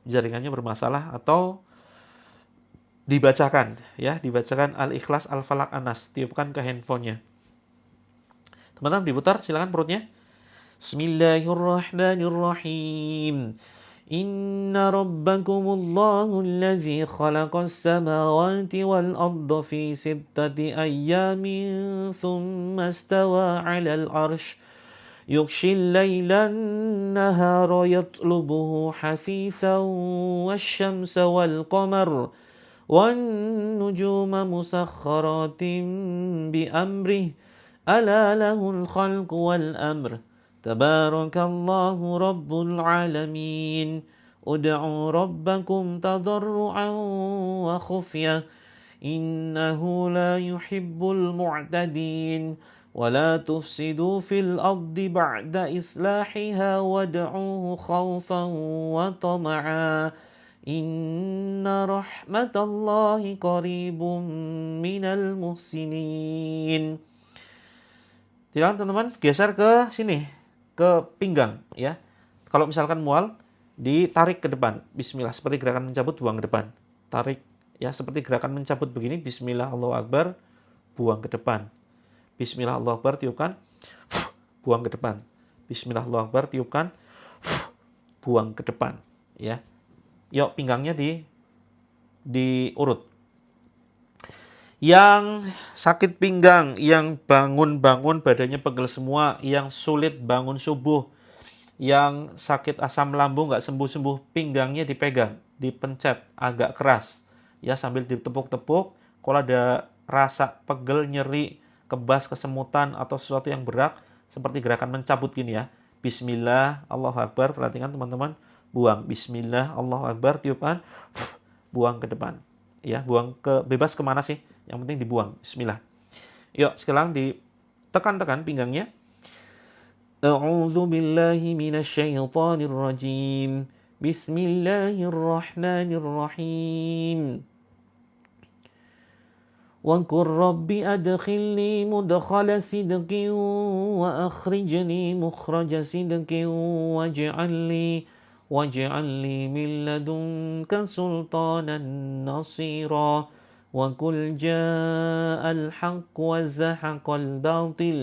jaringannya bermasalah atau dibacakan ya, dibacakan Al-Ikhlas, Al-Falaq, An-Nas, tiupkan ke handphonenya. Teman-teman diputar silakan perutnya. Bismillahirrahmanirrahim. Inna rabbakumullahu alladhi khalaqas samawati wal arda fi sittati ayyamin thumma istawa 'alal 'arsy yughshil layla an-nahara yatlubuhu hafithan wasyamsa wal qamara wan nujuma musakhkharatin bi amrihi ala lahul khalqu wal amr. Tabarakallahu Rabbul Alamin. Ud'u rabbakum tadarru'an wa khufyah. Innahu la yuhibbul mu'tadin. Wa la tufsidu fil ardi ba'da islahiha wad'uhu khawfan wa tama'a. Inna rahmatallahi qaribun minal muhsinin. Silakan teman-teman geser ke sini, ke pinggang ya. Kalau misalkan mual, ditarik ke depan. Bismillah, seperti gerakan mencabut, buang ke depan. Tarik ya, seperti gerakan mencabut begini. Bismillah Allahu Akbar, buang ke depan. Bismillah Allahu Akbar, tiupkan, buang ke depan. Bismillah Allahu Akbar, tiupkan, buang ke depan ya. Yuk pinggangnya diurut. Yang sakit pinggang, yang bangun-bangun badannya pegel semua, yang sulit bangun subuh, yang sakit asam lambung nggak sembuh-sembuh, pinggangnya dipegang, dipencet agak keras, ya sambil ditepuk-tepuk. Kalau ada rasa pegel, nyeri, kebas, kesemutan atau sesuatu yang berat, seperti gerakan mencabut gini ya. Bismillah, Allahu Akbar, perhatikan teman-teman, buang. Bismillah, Allahu Akbar, tiupkan, buang ke depan. Ya, buang ke bebas kemana sih? Yang penting dibuang. Bismillah. Yuk, sekarang ditekan-tekan pinggangnya. A'udzu billahi minasyaitonir rajim. Bismillahirrahmanirrahim. Wa qur rabbi adkhilni mudkhala sidqin wa akhrijni mukhraja sidqin waj'al li min ladunka sultanan nasira. وَقُلْ جَاءَ الْحَقُّ وَزَهَقَ الْبَاطِلُ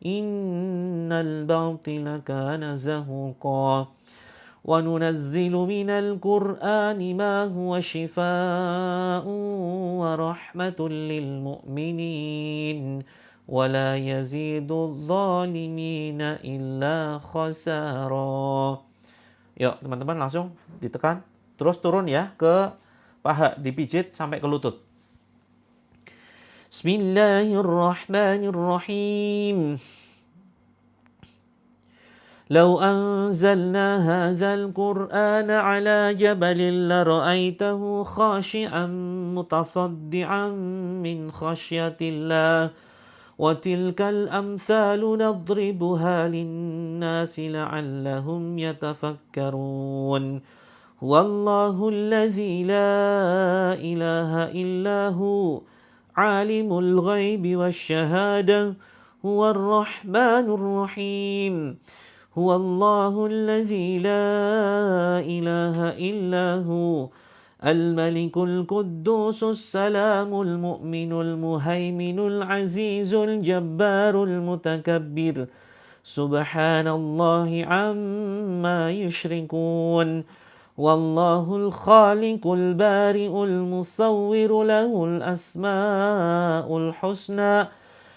إِنَّ الْبَاطِلَ كَانَ زَهُوقًا وَنُنَزِّلُ مِنَ الْقُرْآنِ مَا هُوَ شِفَاءٌ وَرَحْمَةٌ لِلْمُؤْمِنِينَ وَلَا يَزِيدُ الظَّالِمِينَ إِلَّا خَسَارًا. Yuk teman-teman langsung ditekan, terus turun ya ke paha, dipijit sampai ke lutut. Bismillahirrahmanirrahim. Lau anzalna hadzal qur'ana ala jabalin lara'aitahu khashi'an mutasaddian min khasyatillah wa tilkal amthalu nadribuha linnasi la'allahum yatafakkarun. Huwallahu alladzi la ilaha illa hu alimul ghaibi wasyahada huwar rahmanur rahim. Huwallahu alladzi la ilaha illa hu al-malikul quddusus salamul mu'minul muhaiminul azizul jabbarul mutakabbir. Subhanallahi amma yushrikun. Wallahul khaliqul bari'ul musawwiru lahul asma'ul husna.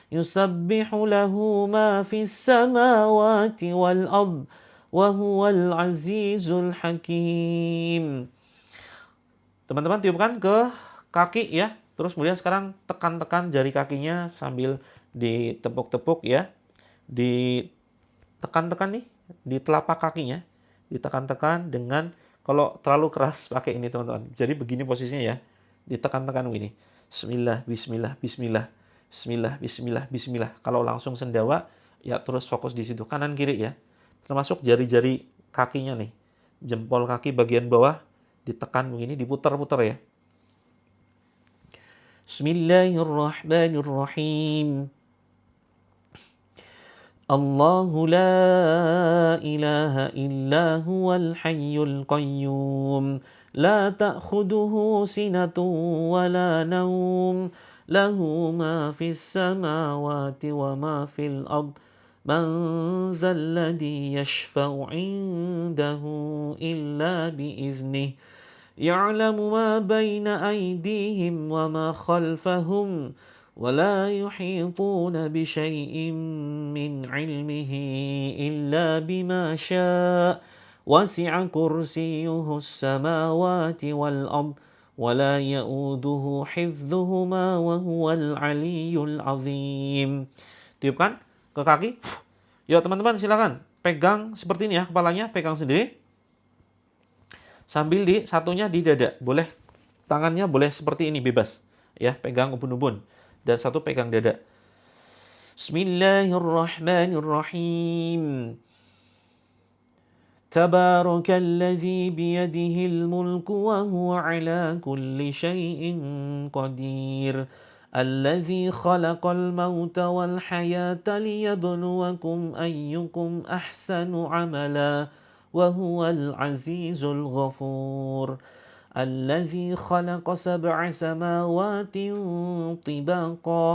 Yusabbihu lahu ma fis samawati wal ard wa huwal azizul hakim. Teman-teman tiupkan ke kaki ya. Terus kemudian sekarang tekan-tekan jari kakinya sambil ditepuk-tepuk ya. Ditekan-tekan nih di telapak kakinya. Ditekan-tekan dengan, kalau terlalu keras pakai ini teman-teman. Jadi begini posisinya ya. Ditekan-tekan begini. Bismillah, bismillah, bismillah. Bismillah, bismillah, bismillah. Kalau langsung sendawa, ya terus fokus di situ. Kanan kiri ya. Termasuk jari-jari kakinya nih. Jempol kaki bagian bawah ditekan begini, diputar-putar ya. Bismillahirrahmanirrahim. Allahu la ilaha illa huwal hayyul qayyum. La ta'khuduhu sinatun wa la nawm. Lahu ma fis samawati wa ma fil ard. Man dhal ladhi yashfa'u 'indahu illa bi'iznih. Ya'lamu ma baina aydihim wa ma khalfahum. ولا يحيطون بشيء من علمه إلا بما شاء وسع كرسيه السماوات والأرض ولا يؤوده حفظهما وهو العلي العظيم. Tiupkan ke kaki. Yuk teman-teman silakan pegang seperti ini ya, kepalanya pegang sendiri. Sambil satunya di dada. Boleh tangannya boleh seperti ini bebas. Ya, pegang ubun-ubun. Dan satu pegang dada. Bismillahirrahmanirrahim. Tabarakalladzi biyadihil mulku wa huwa ala kulli syai'in qadir. Alladzi khalaqal mauta wal hayata liyabluwakum ayyukum ahsanu amala. Wa huwal azizul ghafur. الذي خلق 7 سماوات طباقا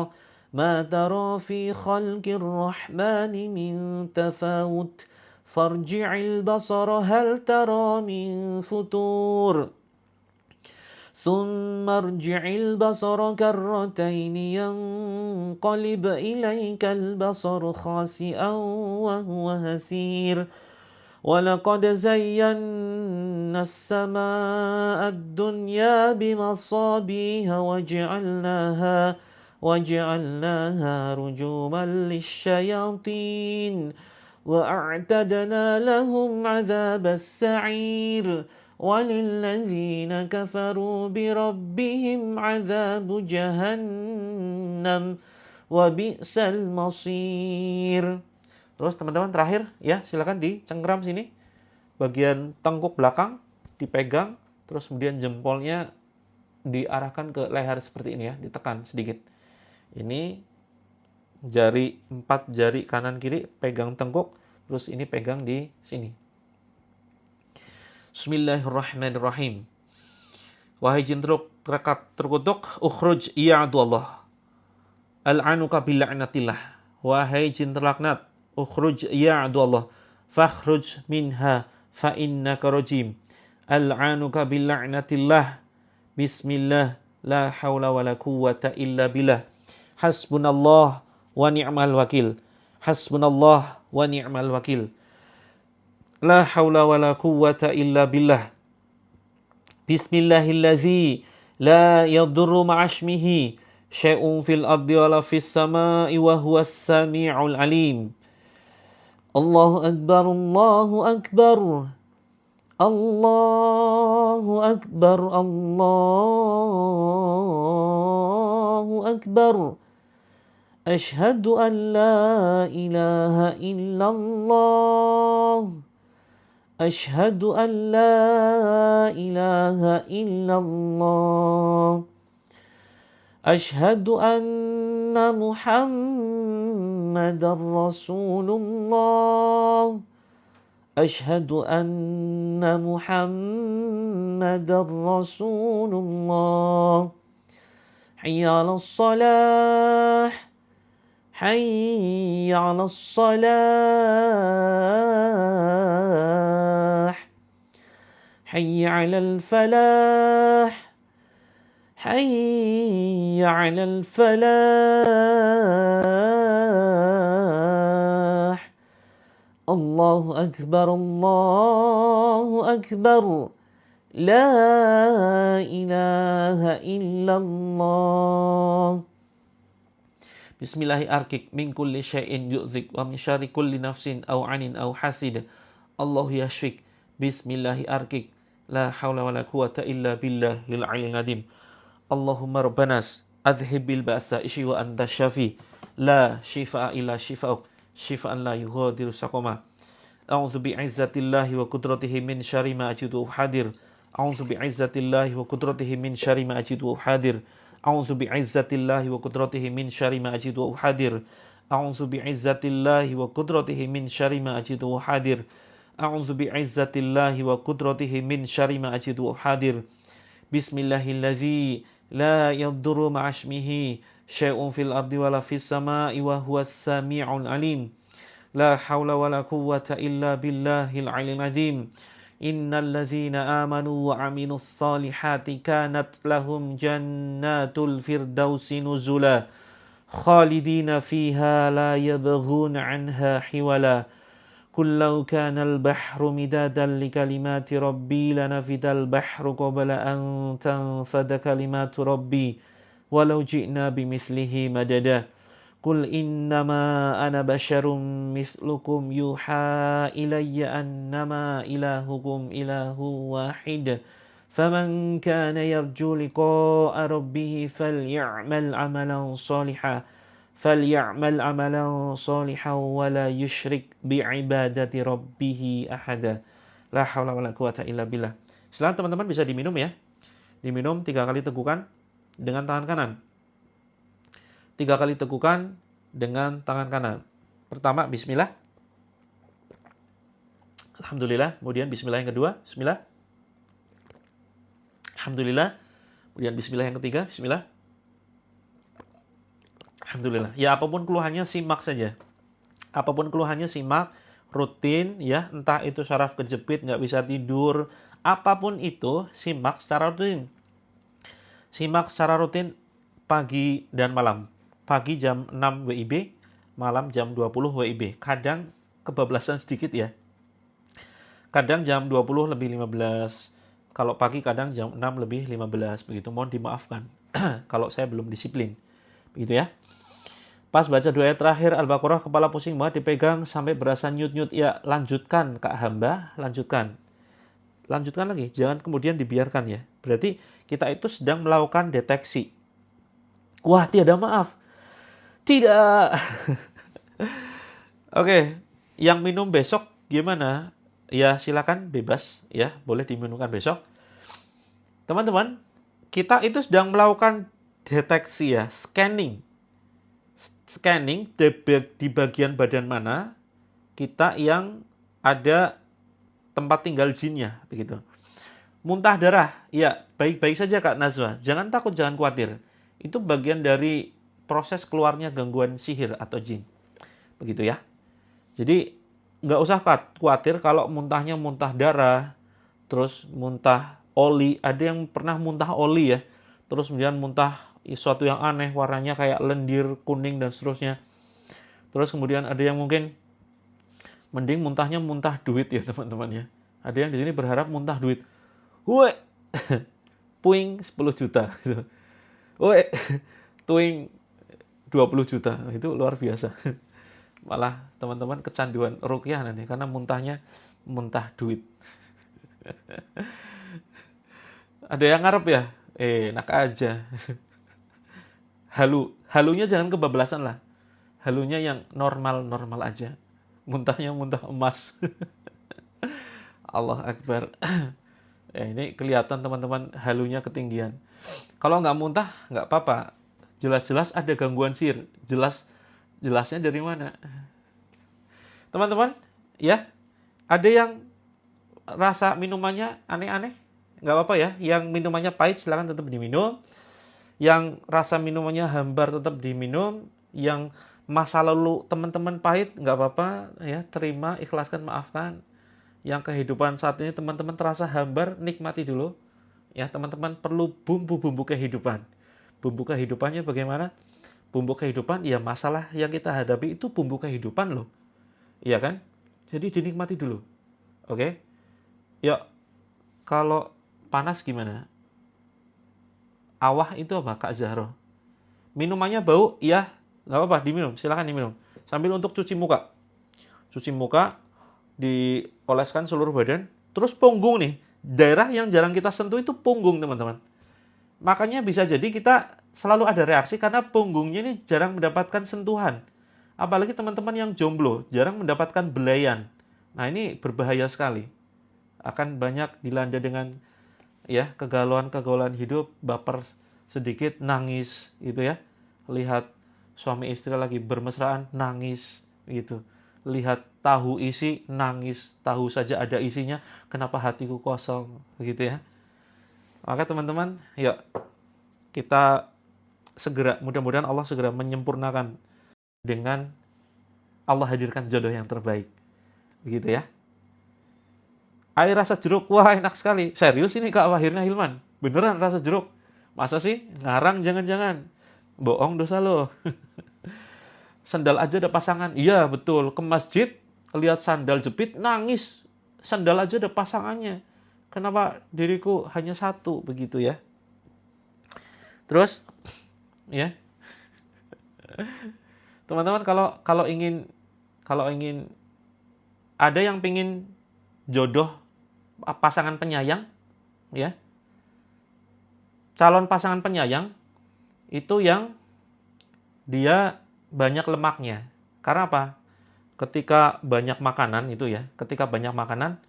ما ترى في خلق الرحمن من تفاوت فارجع البصر هل ترى من فطور ثم ارجع البصر كرتين ينقلب إليك البصر خاسئا وهو هسير ولقد زينا السماء الدنيا بمصابيح وجعلناها رجوما للشياطين وأعتدنا لهم عذاب السعير وللذين كفروا بربهم عذاب جهنم وبئس المصير. Terus teman-teman terakhir ya, silakan dicengkram sini. Bagian tengkuk belakang dipegang, terus kemudian jempolnya diarahkan ke leher seperti ini ya, ditekan sedikit. Ini 4 jari kanan kiri pegang tengkuk, terus ini pegang di sini. Bismillahirrahmanirrahim. Wahai jin terkutuk, ukhruj ya Allah. Al'anuka bil'anatillah. Wahai jin terlaknat, ukhruj ya Allah, fakhruj minha fa innaka rajim. Al'anuka bil'anatillah. Bismillah, la hawla wa la quwwata illa billah. Hasbunallah wa ni'mal wakil. Hasbunallah wa ni'mal wakil. La hawla wa la quwwata illa billah. Bismillahilladzi la yadurru ma'ashmihi syai'un fil ardi wa la fis sama'i wa huwas sami'ul alim. Allahu akbar, Allahu akbar. Allahu akbar, Allahu akbar. Ashhadu an la ilaha illallah. Ashhadu an la ilaha illallah. Ashhadu anna Muhammadar Rasulullah. Ashhadu anna Muhammadar Rasulullah. Hayya 'alas salah. Hayya 'alas salah. حي على الفلاح حي على الفلاح الله أكبر الله أكبر لا إله إلا الله Bismillahi arkik min kulli syai'in yu'dhik wa min syarri kulli nafsin aw anin aw hasid. Allahu yashfik. Bismillahi arkik. La hawla wa la quwata illa billahil aliyyil azim. Allahumma rabbanas adhhib bil ba'sa ishi wa anta syafi. La shifa'a illa shifa'uk. Shifa'an la yughadiru saqama. A'udzu bi'izzatillahi wa qudratihi min syarri ma ajidu hadir. A'udzu bi'izzatillahi wa qudratihi min syarri ma ajidu hadir. A'udzu bi'izzatillahi wa qudratihi min syarri ma ajidu wa uhadir. A'udzu bi'izzatillahi wa qudratihi min syarri ma ajidu wa uhadir. A'udzu bi'izzatillahi wa qudratihi min syarri ma ajidu wa uhadir. Bismillahilladzi la yadurru ma'asmihi syai'un fil ardi wala fis sama'i wa huwas sami'ul alim. La haula wala quwwata illa billahil aliyyil azim. Innal ladzina amanu wa aminus salihati kanat lahum jannatul firdausi nuzula khalidina fiha la yabghuna anha hiwala kullau kana al-bahru midadan li kalimati rabbi lanafidal bahru qabla an tanfada kalimatu rabbi walau ji'na bimithlihi madada Qul innama ana basyarum mislukum yuha ilayya annama ilahukum ilahu wahid. Faman kana yarju liqa'a rabbih faly'amal amalan salihan. Faly'amal amalan salihan wa la yusyrik bi'ibadati rabbih ahada. La haula wala quwata illa billah. Silakan teman-teman bisa diminum ya. Diminum 3 kali tegukan dengan tangan kanan. 3 kali tegukan dengan tangan kanan. Pertama, bismillah. Alhamdulillah. Kemudian bismillah yang kedua. Bismillah. Alhamdulillah. Kemudian bismillah yang ketiga. Bismillah. Alhamdulillah. Ya, apapun keluhannya simak saja. Apapun keluhannya simak. Rutin ya. Entah itu syaraf kejepit, nggak bisa tidur. Apapun itu simak secara rutin. Simak secara rutin pagi dan malam. Pagi jam 6 WIB, malam jam 20 WIB. Kadang kebablasan sedikit ya. Kadang jam 20 lebih 15. Kalau pagi kadang jam 6 lebih 15. Begitu, mohon dimaafkan kalau saya belum disiplin. Begitu ya. Pas baca doa terakhir Al-Baqarah, kepala pusing banget, dipegang sampai berasa nyut-nyut. Ya, lanjutkan Kak Hamba, lanjutkan. Lanjutkan lagi, jangan kemudian dibiarkan ya. Berarti kita itu sedang melakukan deteksi. Wah, tiada maaf. Tidak. Oke, yang minum besok gimana? Ya, silakan bebas ya, boleh diminumkan besok. Teman-teman, kita itu sedang melakukan deteksi ya, scanning. Scanning di bagian badan mana kita yang ada tempat tinggal jinnya, begitu. Muntah darah, ya baik-baik saja Kak Nazwa. Jangan takut, jangan khawatir. Itu bagian dari proses keluarnya gangguan sihir atau jin. Begitu ya. Jadi nggak usah khawatir kalau muntahnya muntah darah, terus muntah oli. Ada yang pernah muntah oli ya, terus kemudian muntah sesuatu yang aneh, warnanya kayak lendir, kuning dan seterusnya. Terus kemudian ada yang mungkin mending muntahnya muntah duit ya teman-teman ya. Ada yang di sini berharap muntah duit. Woi, puing 10 juta gitu. Woi, tuing 20 juta, itu luar biasa. Malah teman-teman kecanduan ruqyah nanti karena muntahnya muntah duit. Ada yang ngarep ya? Enak aja. Halunya jangan kebablasan lah. Halunya yang normal-normal aja. Muntahnya muntah emas. Allah Akbar. Ya, ini kelihatan teman-teman halunya ketinggian. Kalau nggak muntah nggak apa-apa. Jelas-jelas ada gangguan sihir. Jelasnya dari mana? Teman-teman, ya, ada yang rasa minumannya aneh-aneh, nggak apa-apa ya. Yang minumannya pahit silakan tetap diminum. Yang rasa minumannya hambar tetap diminum. Yang masa lalu teman-teman pahit nggak apa-apa ya, terima, ikhlaskan, maafkan. yang kehidupan saat ini teman-teman terasa hambar, nikmati dulu. Ya, teman-teman perlu bumbu-bumbu kehidupan. Bumbu kehidupannya bagaimana? Bumbu kehidupan, ya masalah yang kita hadapi itu bumbu kehidupan loh. Iya kan? Jadi dinikmati dulu. Oke? Ya, kalau panas gimana? Awah itu apa, Kak Zahro? Minumannya bau? Iya, nggak apa-apa, diminum. Silakan diminum. Sambil untuk cuci muka. Cuci muka, dioleskan seluruh badan. Terus punggung nih. Daerah yang jarang kita sentuh itu punggung, teman-teman. Makanya bisa jadi kita selalu ada reaksi karena punggungnya ini jarang mendapatkan sentuhan. Apalagi teman-teman yang jomblo, jarang mendapatkan belayan. Nah, ini berbahaya sekali. Akan banyak dilanda dengan ya kegalauan-kegalauan hidup, baper sedikit nangis gitu ya. Lihat suami istri lagi bermesraan nangis gitu. Lihat tahu isi nangis, tahu saja ada isinya, kenapa hatiku kosong begitu ya. Maka teman-teman, yuk kita segera, mudah-mudahan Allah segera menyempurnakan dengan Allah hadirkan jodoh yang terbaik. Begitu ya. Air rasa jeruk, wah enak sekali. Serius ini Kak Wahirna Hilman. Beneran rasa jeruk. Masa sih? Ngarang jangan-jangan. Bohong dosa lo. Sandal aja ada pasangan. Iya betul. Ke masjid, lihat sandal jepit, nangis. Sandal aja ada pasangannya. Kenapa diriku hanya satu? Begitu ya. Terus, ya. Teman-teman kalau ingin ada yang pingin jodoh pasangan penyayang, ya. Calon pasangan penyayang itu yang dia banyak lemaknya. Karena apa? Ketika banyak makanan itu ya, ketika banyak makanan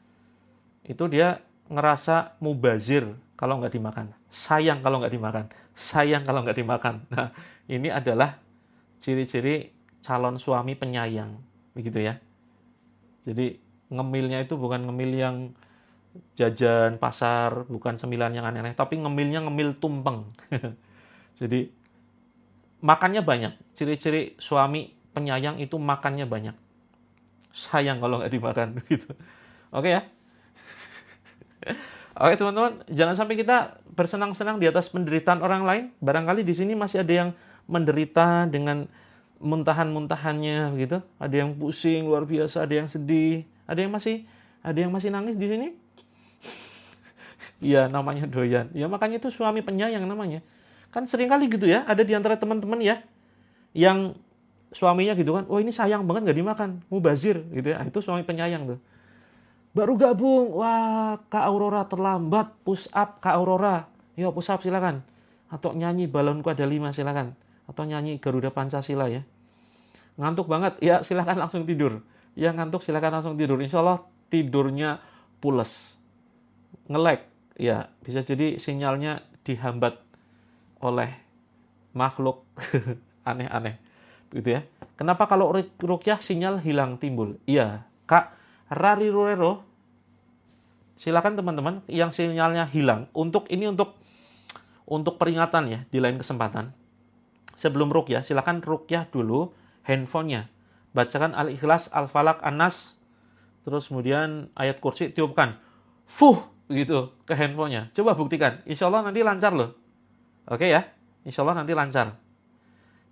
itu dia ngerasa mubazir kalau nggak dimakan, sayang kalau nggak dimakan, sayang kalau nggak dimakan. Nah, ini adalah ciri-ciri calon suami penyayang, begitu ya. Jadi ngemilnya itu bukan ngemil yang jajan pasar, bukan cemilan yang aneh-aneh, tapi ngemilnya ngemil tumpeng. Jadi makannya banyak. Ciri-ciri suami penyayang itu makannya banyak. Sayang kalau nggak dimakan, gitu. Oke ya. Oke teman-teman, jangan sampai kita bersenang-senang di atas penderitaan orang lain. Barangkali di sini masih ada yang menderita dengan muntahan-muntahannya begitu. Ada yang pusing luar biasa, ada yang sedih, ada yang masih nangis di sini. Iya, namanya doyan. Ya makanya itu suami penyayang namanya. Kan sering kali gitu ya, ada di antara teman-teman ya yang suaminya gitu kan, oh ini sayang banget nggak dimakan, mubazir gitu ya. Itu suami penyayang tuh. Baru gabung, wah Kak Aurora terlambat, push up Kak Aurora. Yo push up silakan. Atau nyanyi balonku ada 5 silakan. Atau nyanyi Garuda Pancasila ya. Ngantuk banget, ya silakan langsung tidur. Ya ngantuk silakan langsung tidur. Insya Allah tidurnya pules. Nge-lag, ya bisa jadi sinyalnya dihambat oleh makhluk aneh-aneh. Begitu ya. Kenapa kalau rukyah sinyal hilang timbul? Iya, Kak Rari Rurero, silakan teman-teman yang sinyalnya hilang untuk peringatan ya di lain kesempatan. Sebelum rukyah, silakan rukyah dulu handphonenya. Bacakan Al-Ikhlas, Al-Falaq, An-Nas, terus kemudian ayat kursi tiupkan. Fuh gitu ke handphonenya. Coba buktikan. Insya Allah nanti lancar loh. Oke ya? Insya Allah nanti lancar.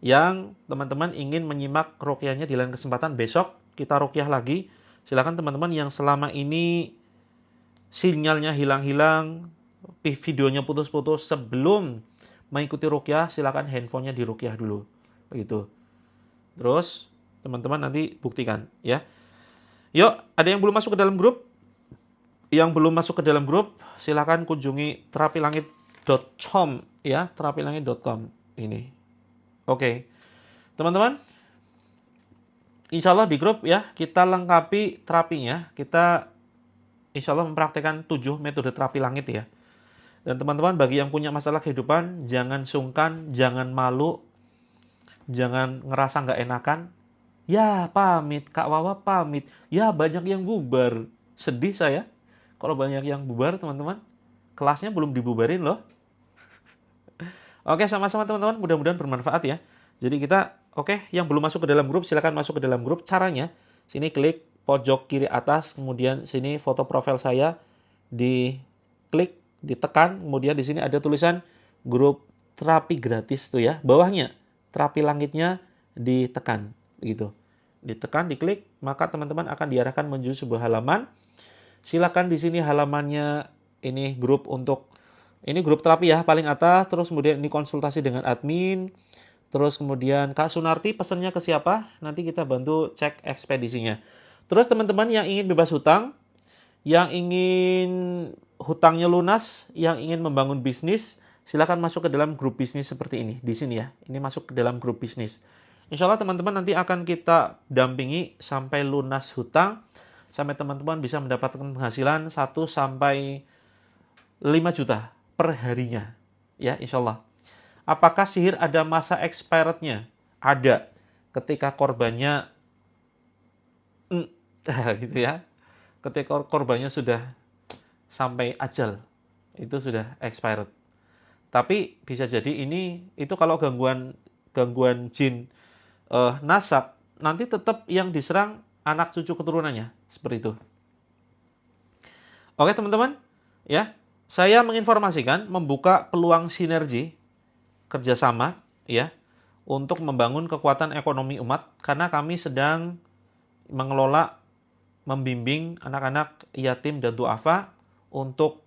Yang teman-teman ingin menyimak rukyahnya di lain kesempatan, besok kita rukyah lagi. Silakan teman-teman yang selama ini sinyalnya hilang-hilang, videonya putus-putus, sebelum mengikuti rukyah, silakan handphonenya dirukyah dulu. Begitu. Terus teman-teman nanti buktikan ya. Yuk, ada yang belum masuk ke dalam grup? Yang belum masuk ke dalam grup, silakan kunjungi terapilangit.com ya, terapilangit.com ini. Oke. Teman-teman, insya Allah di grup ya, kita lengkapi terapinya. Kita insya Allah mempraktikkan 7 metode terapi langit ya. Dan teman-teman, bagi yang punya masalah kehidupan, jangan sungkan, jangan malu, jangan ngerasa nggak enakan. Ya pamit, Kak Wawa pamit. Ya banyak yang bubar. Sedih saya kalau banyak yang bubar teman-teman. Kelasnya belum dibubarin loh. Oke, sama-sama teman-teman, mudah-mudahan bermanfaat ya. Jadi kita, oke, yang belum masuk ke dalam grup, silakan masuk ke dalam grup. Caranya, sini klik pojok kiri atas, kemudian sini foto profil saya, diklik, ditekan, kemudian di sini ada tulisan grup terapi gratis tuh ya. Bawahnya terapi langitnya ditekan begitu. Ditekan, diklik, maka teman-teman akan diarahkan menuju sebuah halaman. Silakan di sini halamannya ini grup terapi ya paling atas, terus kemudian ini konsultasi dengan admin, terus kemudian Kak Sunarti pesannya ke siapa? Nanti kita bantu cek ekspedisinya. Terus teman-teman yang ingin bebas hutang, yang ingin hutangnya lunas, yang ingin membangun bisnis, silakan masuk ke dalam grup bisnis seperti ini di sini ya. Ini masuk ke dalam grup bisnis. Insya Allah teman-teman nanti akan kita dampingi sampai lunas hutang, sampai teman-teman bisa mendapatkan penghasilan 1 sampai 5 juta per harinya. Ya, insya Allah. Apakah sihir ada masa expirednya? Ada. Ketika korbannya gitu ya. Ketika korbannya sudah sampai ajal, itu sudah expired. Tapi bisa jadi itu kalau gangguan jin nasab, nanti tetap yang diserang anak cucu keturunannya, seperti itu. Oke teman-teman, ya, saya menginformasikan membuka peluang sinergi kerjasama, ya, untuk membangun kekuatan ekonomi umat, karena kami sedang mengelola, membimbing anak-anak yatim dan duafa untuk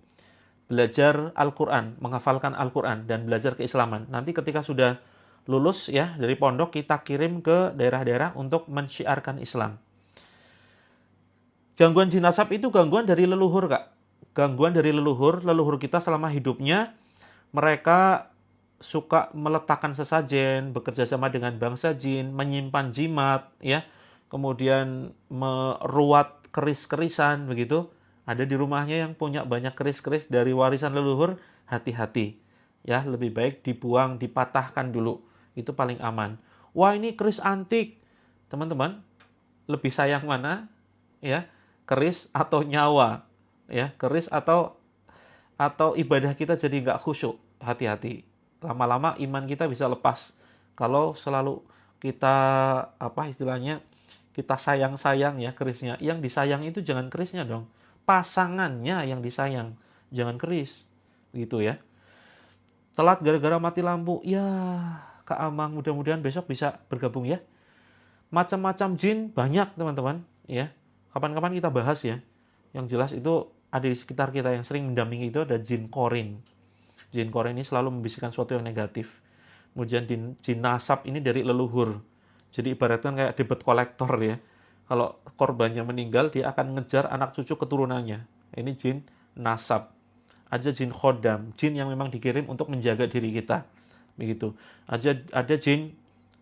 belajar Al-Quran, menghafalkan Al-Quran, dan belajar keislaman. Nanti ketika sudah lulus ya dari pondok, kita kirim ke daerah-daerah untuk mensyiarkan Islam. Gangguan jin nasab itu gangguan dari leluhur, Kak. Gangguan dari leluhur kita selama hidupnya, mereka suka meletakkan sesajen, bekerja sama dengan bangsa jin, menyimpan jimat, ya, kemudian meruat keris-kerisan, begitu. Ada di rumahnya yang punya banyak keris-keris dari warisan leluhur, hati-hati. Ya, lebih baik dibuang, dipatahkan dulu. Itu paling aman. Wah, ini keris antik. Teman-teman, lebih sayang mana? Ya, keris atau nyawa? Ya, keris atau ibadah kita jadi nggak khusyuk. Hati-hati. Lama-lama iman kita bisa lepas. Kalau selalu kita kita sayang-sayang ya kerisnya. Yang disayang itu jangan kerisnya dong. Pasangannya yang disayang, jangan keris. Gitu ya. Telat gara-gara mati lampu. Ya, Kak Amang, mudah-mudahan besok bisa bergabung ya. Macam-macam jin banyak, teman-teman, ya. Kapan-kapan kita bahas ya. Yang jelas itu ada di sekitar kita yang sering mendampingi itu ada jin korin. Jin korin ini selalu membisikkan sesuatu yang negatif. Kemudian jin nasab ini dari leluhur. Jadi ibaratkan kayak debit kolektor ya. Kalau korbannya meninggal, dia akan ngejar anak cucu keturunannya. Ini jin nasab. Ada jin khodam, jin yang memang dikirim untuk menjaga diri kita. Begitu. Ada jin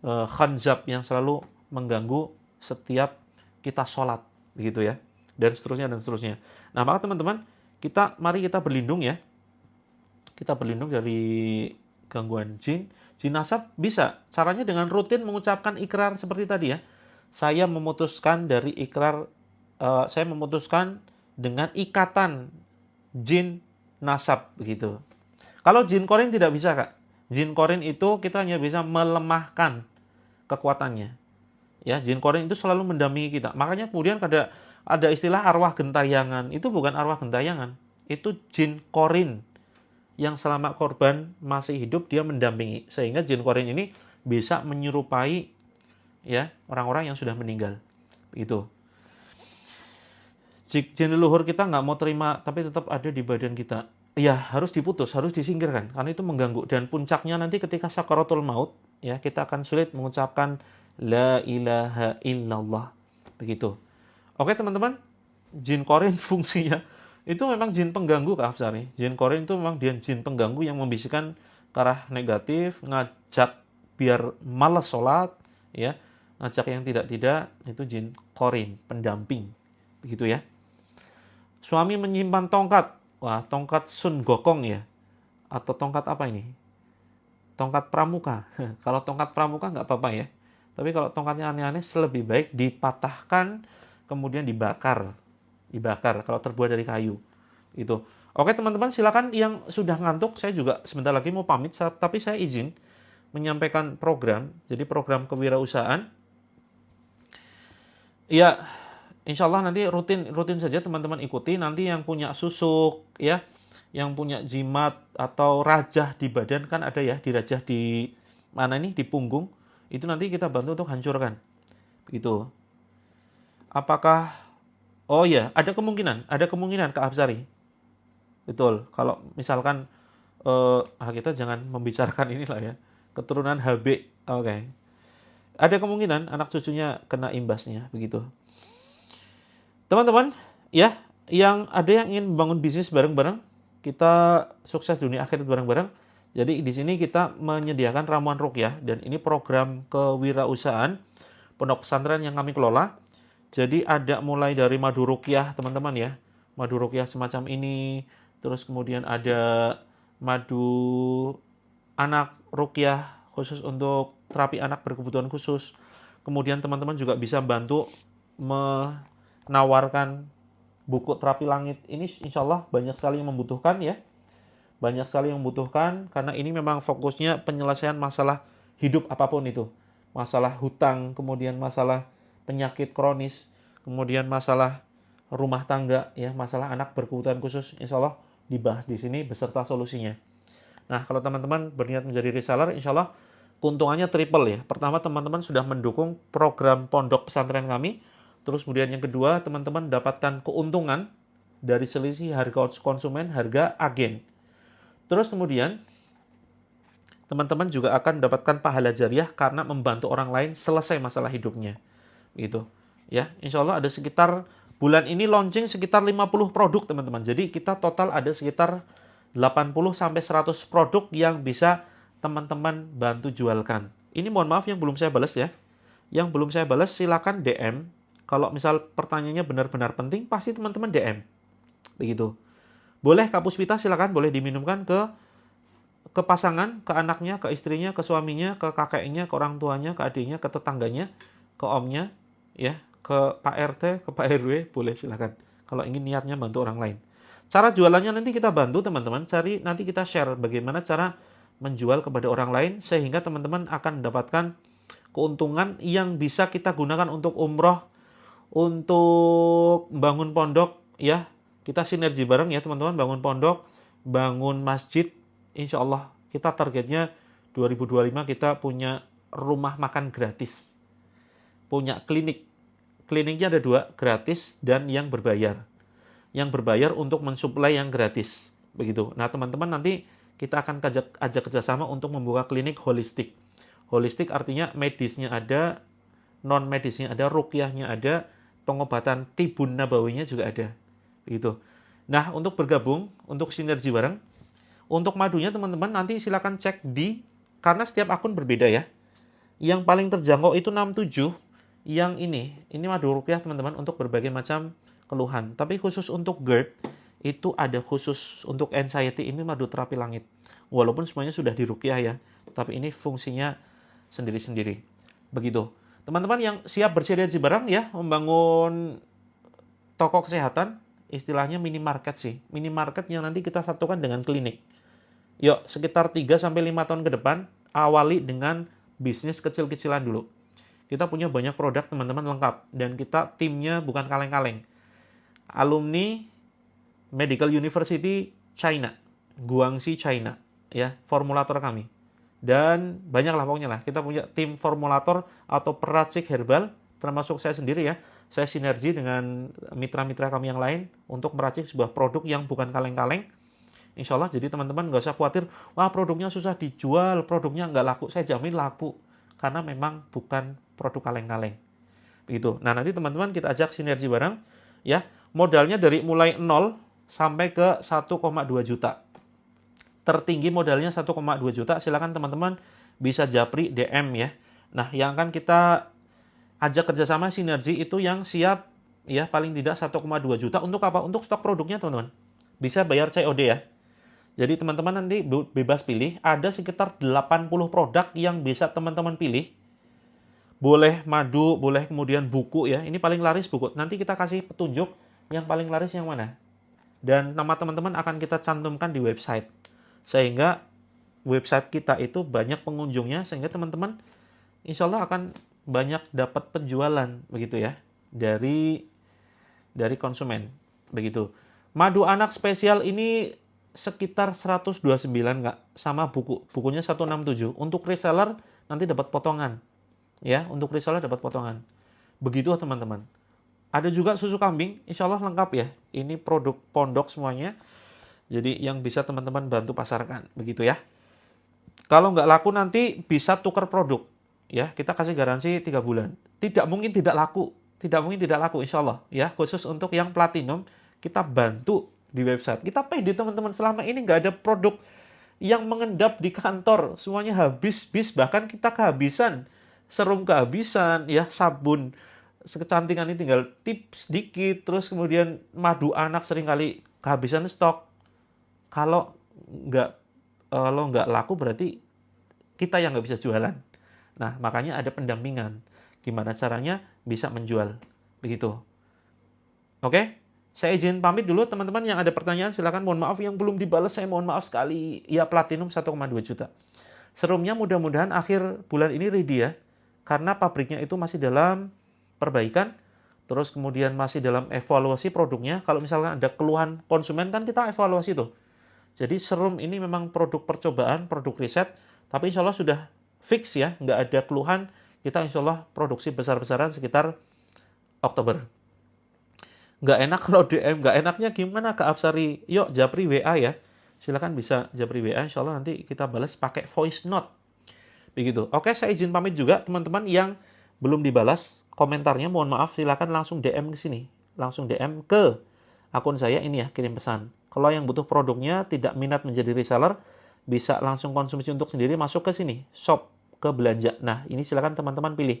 khanzab yang selalu mengganggu setiap kita sholat, begitu ya. Dan seterusnya dan seterusnya. Nah, maka teman-teman, mari kita berlindung ya. Kita berlindung dari gangguan jin. Jin nasab bisa. Caranya dengan rutin mengucapkan ikrar seperti tadi ya. Saya memutuskan dengan ikatan jin nasab begitu. Kalau jin korin tidak bisa, Kak. Jin korin itu kita hanya bisa melemahkan kekuatannya. Ya, jin korin itu selalu mendampingi kita. Makanya kemudian ada istilah arwah gentayangan. Itu bukan arwah gentayangan. Itu jin korin yang selama korban masih hidup dia mendampingi. Sehingga jin korin ini bisa menyerupai ya orang-orang yang sudah meninggal. Begitu. Jin leluhur kita nggak mau terima, tapi tetap ada di badan kita. Ya, harus diputus, harus disingkirkan, karena itu mengganggu. Dan puncaknya nanti ketika sakaratul maut, ya kita akan sulit mengucapkan la ilaha illallah. Begitu. Oke teman-teman, jin korin fungsinya itu memang jin pengganggu, Kak Afsari. Jin korin itu memang dia jin pengganggu yang membisikkan ke arah negatif, ngajak biar malas sholat, ya, ngajak yang tidak-tidak, itu jin korin, pendamping. Begitu ya. Suami menyimpan tongkat. Wah, tongkat Sun Gokong ya. Atau tongkat apa ini? Tongkat pramuka. Kalau tongkat pramuka nggak apa-apa ya. Tapi kalau tongkatnya aneh-aneh, lebih baik dipatahkan, kemudian dibakar. Dibakar kalau terbuat dari kayu. Itu. Oke teman-teman, silakan yang sudah ngantuk. Saya juga sebentar lagi mau pamit, tapi saya izin menyampaikan program. Jadi program kewirausahaan. Ya, insya Allah nanti rutin saja teman-teman ikuti. Nanti yang punya susuk ya, yang punya jimat atau rajah di badan kan ada ya, di rajah di mana ini, di punggung, itu nanti kita bantu untuk hancurkan. Begitu. Apakah, oh ya, ada kemungkinan Kak Absari. Betul. Kalau misalkan kita jangan membicarakan inilah ya, keturunan HB. Oke. Ada kemungkinan anak cucunya kena imbasnya begitu. Teman-teman, ya, yang ingin membangun bisnis bareng-bareng, kita sukses dunia akhirat bareng-bareng. Jadi di sini kita menyediakan ramuan ruqyah dan ini program kewirausahaan pondok pesantren yang kami kelola. Jadi ada mulai dari madu ruqyah, teman-teman ya. Madu ruqyah semacam ini, terus kemudian ada madu anak ruqyah khusus untuk terapi anak berkebutuhan khusus. Kemudian teman-teman juga bisa bantu menawarkan buku terapi langit. Ini insya Allah banyak sekali yang membutuhkan ya. Banyak sekali yang membutuhkan karena ini memang fokusnya penyelesaian masalah hidup apapun itu. Masalah hutang, kemudian masalah penyakit kronis, kemudian masalah rumah tangga, ya, masalah anak berkebutuhan khusus, insya Allah dibahas di sini beserta solusinya. Nah, kalau teman-teman berniat menjadi reseller, insya Allah keuntungannya triple ya. Pertama, teman-teman sudah mendukung program pondok pesantren kami. Terus kemudian yang kedua, teman-teman dapatkan keuntungan dari selisih harga konsumen, harga agen. Terus kemudian, teman-teman juga akan mendapatkan pahala jariah karena membantu orang lain selesai masalah hidupnya. Gitu. Ya, insya Allah ada sekitar bulan ini launching sekitar 50 produk, teman-teman. Jadi kita total ada sekitar 80-100 produk yang bisa teman-teman bantu jualkan. Ini mohon maaf yang belum saya balas ya. Yang belum saya balas silakan DM. Kalau misal pertanyaannya benar-benar penting, pasti teman-teman DM. Begitu. Boleh Kak Puspita silakan, boleh diminumkan ke pasangan, ke anaknya, ke istrinya, ke suaminya, ke kakeknya, ke orang tuanya, ke adiknya, ke tetangganya, ke omnya, ya, ke Pak RT, ke Pak RW, boleh silakan. Kalau ingin niatnya bantu orang lain. Cara jualannya nanti kita bantu teman-teman, nanti kita share bagaimana cara menjual kepada orang lain sehingga teman-teman akan mendapatkan keuntungan yang bisa kita gunakan untuk umroh, untuk bangun pondok, ya. Kita sinergi bareng ya teman-teman, bangun pondok, bangun masjid. Insya Allah kita targetnya 2025 kita punya rumah makan gratis. Punya klinik. Kliniknya ada 2, gratis dan yang berbayar. Yang berbayar untuk mensuplai yang gratis. Begitu. Nah teman-teman nanti kita akan ajak kerjasama untuk membuka klinik holistik. Holistik artinya medisnya ada, non-medisnya ada, ruqyahnya ada, pengobatan tibun nabawinya juga ada. Begitu. Nah, untuk bergabung, untuk sinergi bareng, untuk madunya teman-teman nanti silakan cek karena setiap akun berbeda ya. Yang paling terjangkau itu 67, yang ini madu ruqyah teman-teman untuk berbagai macam keluhan. Tapi khusus untuk GERD, itu ada khusus untuk anxiety, ini madu terapi langit. Walaupun semuanya sudah di ruqyah ya, tapi ini fungsinya sendiri-sendiri. Begitu. Teman-teman yang siap bersinergi bareng ya, membangun toko kesehatan, istilahnya minimarket sih. Minimarket yang nanti kita satukan dengan klinik. Yuk, sekitar 3-5 tahun ke depan, awali dengan bisnis kecil-kecilan dulu. Kita punya banyak produk teman-teman lengkap. Dan kita timnya bukan kaleng-kaleng. Alumni Medical University China. Guangxi, China. Ya, formulator kami. Dan banyaklah pokoknya lah. Kita punya tim formulator atau peracik herbal, termasuk saya sendiri ya. Saya sinergi dengan mitra-mitra kami yang lain untuk meracik sebuah produk yang bukan kaleng-kaleng. Insya Allah, jadi teman-teman nggak usah khawatir, wah produknya susah dijual, produknya nggak laku. Saya jamin laku, karena memang bukan produk kaleng-kaleng. Begitu. Nah, nanti teman-teman kita ajak sinergi bareng, ya. Modalnya dari mulai 0 sampai ke 1,2 juta. Tertinggi modalnya 1,2 juta, silakan teman-teman bisa japri DM ya. Nah, yang akan kita ajak kerjasama sinergi itu yang siap ya paling tidak 1,2 juta untuk apa? Untuk stok produknya teman-teman. Bisa bayar COD ya. Jadi teman-teman nanti bebas pilih, ada sekitar 80 produk yang bisa teman-teman pilih. Boleh madu, boleh kemudian buku ya. Ini paling laris buku. Nanti kita kasih petunjuk yang paling laris yang mana. Dan nama teman-teman akan kita cantumkan di website. Sehingga website kita itu banyak pengunjungnya, sehingga teman-teman insya Allah akan banyak dapat penjualan begitu ya dari dari konsumen. Begitu. Madu anak spesial ini sekitar 129 Kak, sama bukunya 167. Untuk reseller nanti dapat potongan. Ya, untuk reseller dapat potongan. Begitu teman-teman. Ada juga susu kambing, insya Allah lengkap ya. Ini produk pondok semuanya. Jadi yang bisa teman-teman bantu pasarkan. Begitu ya. Kalau nggak laku nanti bisa tukar produk. Ya, kita kasih garansi 3 bulan. Tidak mungkin tidak laku. Tidak mungkin tidak laku insya Allah. Ya, khusus untuk yang platinum, kita bantu di website. Kita pede teman-teman, selama ini nggak ada produk yang mengendap di kantor. Semuanya habis, bahkan kita kehabisan. Serum kehabisan, ya, sabun kecantikan ini tinggal tips sedikit, terus kemudian madu anak seringkali kehabisan stok. Kalau nggak laku berarti kita yang nggak bisa jualan. Nah, makanya ada pendampingan. Gimana caranya bisa menjual. Begitu. Oke? Saya izin pamit dulu teman-teman, yang ada pertanyaan silakan. Mohon maaf yang belum dibalas, saya mohon maaf sekali. Ya, platinum 1,2 juta. Serumnya mudah-mudahan akhir bulan ini ready ya. Karena pabriknya itu masih dalam perbaikan, terus kemudian masih dalam evaluasi produknya. Kalau misalkan ada keluhan konsumen kan kita evaluasi tuh. Jadi serum ini memang produk percobaan, produk riset, tapi insya Allah sudah fix ya, nggak ada keluhan. Kita insya Allah produksi besar-besaran sekitar Oktober. Nggak enak kalau DM, nggak enaknya gimana Kak Absari? Yuk japri WA ya. Silakan bisa japri WA, insya Allah nanti kita balas pakai voice note. Begitu. Oke, saya izin pamit juga teman-teman yang belum dibalas komentarnya, mohon maaf, silakan langsung DM ke sini. Langsung DM ke akun saya ini ya, kirim pesan. Kalau yang butuh produknya tidak minat menjadi reseller, bisa langsung konsumsi untuk sendiri, masuk ke sini, shop, ke belanja. Nah, ini silakan teman-teman pilih.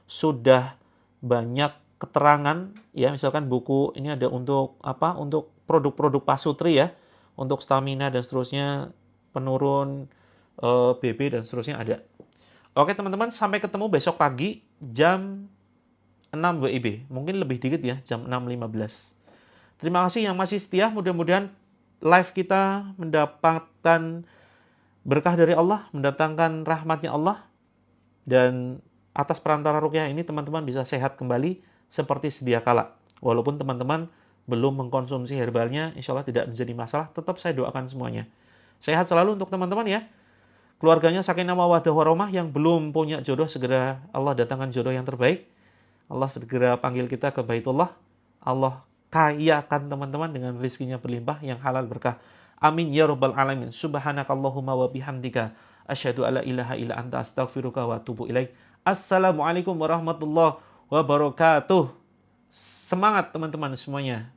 Sudah banyak keterangan ya, misalkan buku ini ada untuk apa? Untuk produk-produk pasutri ya, untuk stamina dan seterusnya, penurun BB dan seterusnya ada. Oke teman-teman, sampai ketemu besok pagi jam 6 WIB. Mungkin lebih dikit ya, jam 6.15. Terima kasih yang masih setia. Mudah-mudahan live kita mendapatkan berkah dari Allah, mendatangkan rahmatnya Allah. Dan atas perantara ruqyah ini teman-teman bisa sehat kembali seperti sedia kala. Walaupun teman-teman belum mengkonsumsi herbalnya, insya Allah tidak menjadi masalah. Tetap saya doakan semuanya. Sehat selalu untuk teman-teman ya. Keluarganya sakinah mawaddah warahmah, yang belum punya jodoh segera Allah datangkan jodoh yang terbaik. Allah segera panggil kita ke Baitullah. Allah kayakan teman-teman dengan rezekinya berlimpah yang halal berkah. Amin ya rabbal alamin. Subhanakallahumma wa bihamdika asyhadu alla ilaha illa anta astaghfiruka wa atubu ilaik. Assalamualaikum warahmatullahi wabarakatuh. Semangat teman-teman semuanya.